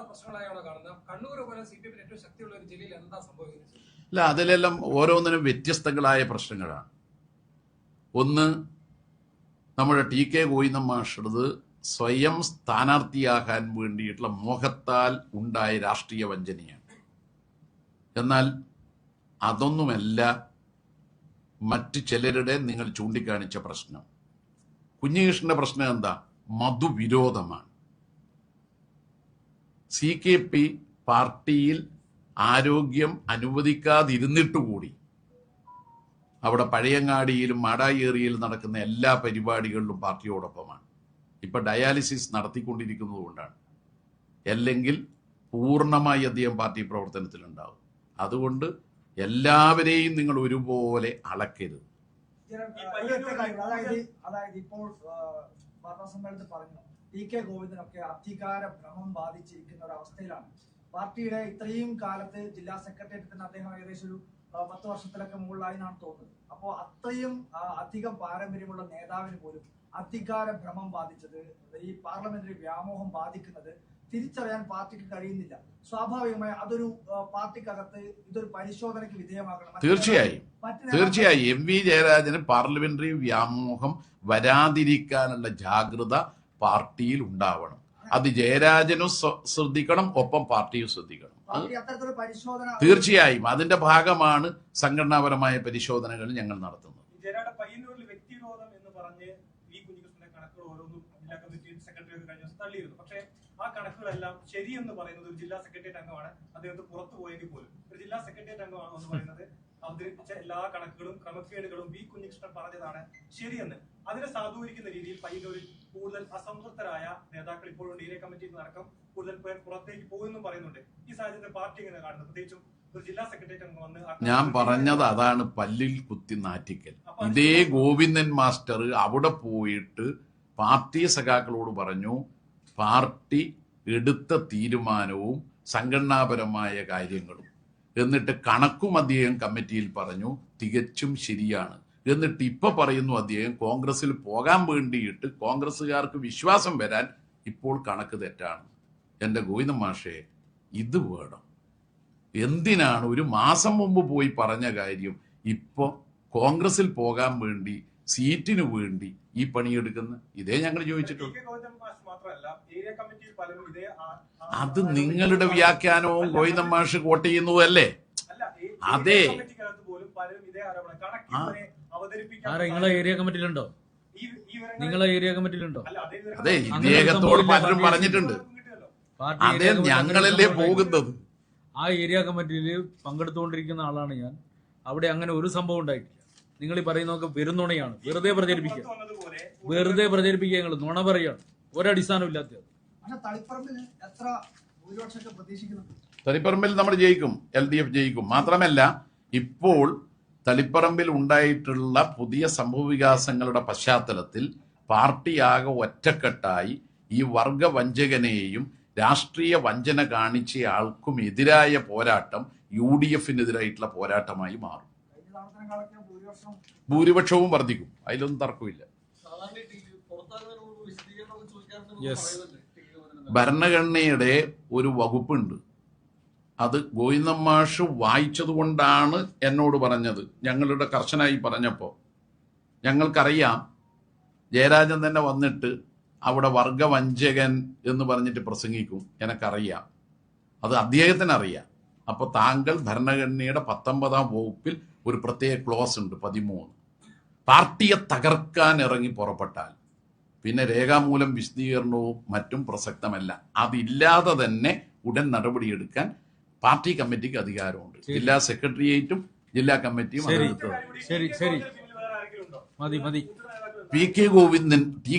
S4: പ്രശ്നങ്ങളായാണ് കാണുന്നത്. കണ്ണൂർ പോലെ CPM ഏറ്റവും ശക്തിയുള്ള ഒരു ജില്ലയിൽ എന്താ സംഭവിക്കുന്നത്?
S3: അല്ല, അതിലെല്ലാം ഓരോന്നിനും വ്യത്യസ്തങ്ങളായ പ്രശ്നങ്ങളാണ്. ഒന്ന്, നമ്മുടെ TK ഗോവിന്ദൻ മാഷുടേത് സ്വയം സ്ഥാനാർത്ഥിയാകാൻ വേണ്ടിയിട്ടുള്ള മോഹത്താൽ ഉണ്ടായ രാഷ്ട്രീയ വഞ്ചനയാണ്. എന്നാൽ അതൊന്നുമല്ല മറ്റ് ചിലരുടെ നിങ്ങൾ ചൂണ്ടിക്കാണിച്ച പ്രശ്നം. കുഞ്ഞികൃഷ്ണന്റെ പ്രശ്നം എന്താ? മധുവിരോധമാണ്. CKP പാർട്ടിയിൽ ആരോഗ്യം അനുവദിക്കാതിരുന്നിട്ടുകൂടി അവിടെ പഴയങ്ങാടിയിലും മാടായേറിയിലും നടക്കുന്ന എല്ലാ പരിപാടികളിലും പാർട്ടിയോടൊപ്പമാണ്. ഇപ്പൊ ഡയാലിസിസ് നടത്തിക്കൊണ്ടിരിക്കുന്നത് കൊണ്ടാണ്. അല്ലെങ്കിൽ പൂർണ്ണമായി അദ്ദേഹം പാർട്ടി പ്രവർത്തനത്തിലുണ്ടാവും. അതുകൊണ്ട് എല്ലാവരെയും നിങ്ങൾ ഒരുപോലെ അളക്കരുത്.
S6: അതായത് ഇപ്പോൾ വാർത്താ സമ്മേളനത്തിൽ പറഞ്ഞു TK ഗോവിന്ദനൊക്കെ അധികാര ഭ്രമം ബാധിച്ചിരിക്കുന്ന ഒരു അവസ്ഥയിലാണ്. പാർട്ടിയുടെ ഇത്രയും കാലത്ത് ജില്ലാ സെക്രട്ടേറിയറ്റിന് അദ്ദേഹം ഏകദേശം ഒരു 10 വർഷത്തിലൊക്കെ മുകളിലായി എന്നാണ് തോന്നുന്നത്. അപ്പോൾ അത്രയും അധികം പാരമ്പര്യമുള്ള നേതാവിന് പോലും അധികാര ഭ്രമം ബാധിച്ചത്, ഈ പാർലമെന്ററി വ്യാമോഹം ബാധിക്കുന്നത് തിരിച്ചറിയാൻ പാർട്ടിക്ക് കഴിയുന്നില്ല. സ്വാഭാവികമായി അതൊരു പാർട്ടിക്കകത്ത് ഇതൊരു പരിശോധനയ്ക്ക് വിധേയമാക്കണം.
S3: തീർച്ചയായും MV ജയരാജന് പാർലമെന്ററി വ്യാമോഹം വരാതിരിക്കാനുള്ള ജാഗ്രത പാർട്ടിയിൽ ഉണ്ടാവണം. അത് ജയരാജനും ശ്രദ്ധിക്കണം, ഒപ്പം പാർട്ടിയും ശ്രദ്ധിക്കണം. തീർച്ചയായും അതിന്റെ ഭാഗമാണ് സംഘടനാപരമായ പരിശോധനകൾ ഞങ്ങൾ നടത്തുന്നത്.
S5: പയ്യന്നൂരിൽ വ്യക്തിവിരോധം എന്ന് പറഞ്ഞ് കുഞ്ഞികൃഷ്ണന്റെ കണക്കുകൾ ഓരോന്നും ജില്ലാ കമ്മിറ്റി സെക്രട്ടറി കഴിഞ്ഞ ദിവസം തള്ളിയിരുന്നു. പക്ഷേ ആ കണക്കുകളെല്ലാം ശരിയെന്ന് പറയുന്നത് ഒരു ജില്ലാ സെക്രട്ടേറിയറ്റ് അംഗമാണ്. അദ്ദേഹത്തെ പുറത്തു പോയെങ്കിൽ പോലും ഒരു ജില്ലാ സെക്രട്ടേറിയറ്റ് അംഗമാണ് എന്ന് പറയുന്നത് അവതരിപ്പിച്ച എല്ലാ കണക്കുകളും ക്രമക്കേടുകളും കുഞ്ഞികൃഷ്ണൻ പറഞ്ഞതാണ് ശരിയെന്ന്. അതിനെ സാധൂകരിക്കുന്ന രീതിയിൽ പയ്യന്നൂരിൽ കൂടുതൽ അസംതൃപ്തരായ നേതാക്കൾ ഇപ്പോഴും ഏരിയ കമ്മിറ്റിയിൽ നടക്കം കൂടുതൽ പേർ പുറത്തേക്ക് പോകുമെന്നും പറയുന്നുണ്ട്. ഈ സാഹചര്യത്തിൽ പാർട്ടി എങ്ങനെ കാണുന്നത്? പ്രത്യേകിച്ചും ഒരു ജില്ലാ സെക്രട്ടേറിയറ്റ് അംഗം വന്ന്
S3: ഞാൻ പറഞ്ഞത് അതാണ്, പല്ലിൽ കുത്തി നാറ്റിക്കൽ. ഇതേ ഗോവിന്ദൻ മാസ്റ്റർ അവിടെ പോയിട്ട് പാർട്ടി സഖാക്കളോട് പറഞ്ഞു, പാർട്ടി എടുത്ത തീരുമാനവും സംഘടനാപരമായ കാര്യങ്ങളും. എന്നിട്ട് കണക്കും അദ്ദേഹം കമ്മിറ്റിയിൽ പറഞ്ഞു തികച്ചും ശരിയാണ്. എന്നിട്ട് ഇപ്പൊ പറയുന്നു അദ്ദേഹം കോൺഗ്രസിൽ പോകാൻ വേണ്ടിയിട്ട് കോൺഗ്രസ്സുകാർക്ക് വിശ്വാസം വരാൻ ഇപ്പോൾ കണക്ക് തെറ്റാണ്. എന്റെ ഗോവിന്ദൻ മാഷേ, ഇത് വേണം. എന്തിനാണ് ഒരു മാസം മുമ്പ് പോയി പറഞ്ഞ കാര്യം ഇപ്പൊ കോൺഗ്രസിൽ പോകാൻ വേണ്ടി സീറ്റിന് വേണ്ടി ഈ പണിയെടുക്കുന്ന? ഇതേ ഞങ്ങൾ ചോദിച്ചിട്ടുള്ളൂ. അത് നിങ്ങളുടെ വ്യാഖ്യാനവും ഗോവിന്ദൻ മാഷ് കോട്ട് ചെയ്യുന്നതല്ലേ? അതെ,
S1: നിങ്ങളെ ഏരിയ കമ്മിറ്റിയിലുണ്ടോ? നിങ്ങളെ ഏരിയ കമ്മിറ്റിയിലുണ്ടോ?
S3: അതെ, ഇദ്ദേഹത്തോട് പലരും പറഞ്ഞിട്ടുണ്ട്. അതെ, ഞങ്ങളല്ലേ പോകുന്നത്.
S1: ആ ഏരിയ കമ്മിറ്റിയിൽ പങ്കെടുത്തുകൊണ്ടിരിക്കുന്ന ആളാണ് ഞാൻ. അവിടെ അങ്ങനെ ഒരു സംഭവം ഉണ്ടായിട്ടില്ല. നിങ്ങൾ ഈ പറയുന്നതൊക്കെ വെറുന്നുണയാണ്. വെറുതെ പ്രചരിപ്പിക്കുക നിങ്ങൾ നുണ പറയാണ്. ഒരടിസ്ഥാനം ഇല്ലാത്തത്.
S3: തളിപ്പറമ്പിൽ നമ്മൾ ജയിക്കും, LDF ജയിക്കും. മാത്രമല്ല, ഇപ്പോൾ തളിപ്പറമ്പിൽ ഉണ്ടായിട്ടുള്ള പുതിയ സംഭവവികാസങ്ങളുടെ പശ്ചാത്തലത്തിൽ പാർട്ടിയാകെ ഒറ്റക്കെട്ടായി ഈ വർഗവഞ്ചകനെയും രാഷ്ട്രീയ വഞ്ചന കാണിച്ച ആൾക്കും എതിരായ പോരാട്ടം UDF-നെതിരായിട്ടുള്ള പോരാട്ടമായി മാറും. ഭൂരിപക്ഷവും വർദ്ധിക്കും, അതിലൊന്നും തർക്കമില്ല. ഭരണഘടനയുടെ ഒരു വകുപ്പുണ്ട്, അത് ഗോവിന്ദൻ മാഷ് വായിച്ചത് കൊണ്ടാണ് എന്നോട് പറഞ്ഞത്. ഞങ്ങളുടെ കർശനായി പറഞ്ഞപ്പോൾ ഞങ്ങൾക്കറിയാം, ജയരാജൻ തന്നെ വന്നിട്ട് അവിടെ വർഗവഞ്ചകൻ എന്ന് പറഞ്ഞിട്ട് പ്രസംഗിക്കും. എനക്കറിയാം, അത് അദ്ദേഹത്തിന് അറിയാം. അപ്പൊ താങ്കൾ ഭരണഘടനയുടെ 19-ാം വകുപ്പിൽ ഒരു പ്രത്യേക ക്ലോസ് ഉണ്ട്, 13. പാർട്ടിയെ തകർക്കാൻ ഇറങ്ങി പുറപ്പെട്ടാൽ പിന്നെ രേഖാമൂലം വിശദീകരണവും മറ്റും പ്രസക്തമല്ല. അതില്ലാതെ തന്നെ ഉടൻ നടപടിയെടുക്കാൻ പാർട്ടി കമ്മിറ്റിക്ക് അധികാരമുണ്ട്. ജില്ലാ സെക്രട്ടേറിയറ്റും ജില്ലാ കമ്മിറ്റിയും
S1: മതി.
S3: ടി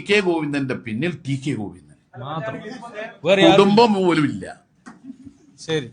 S3: കെ ഗോവിന്ദന്റെ പിന്നിൽ TK ഗോവിന്ദൻ
S1: മാത്രം,
S3: കുടുംബം പോലും ഇല്ല.
S1: ശരി.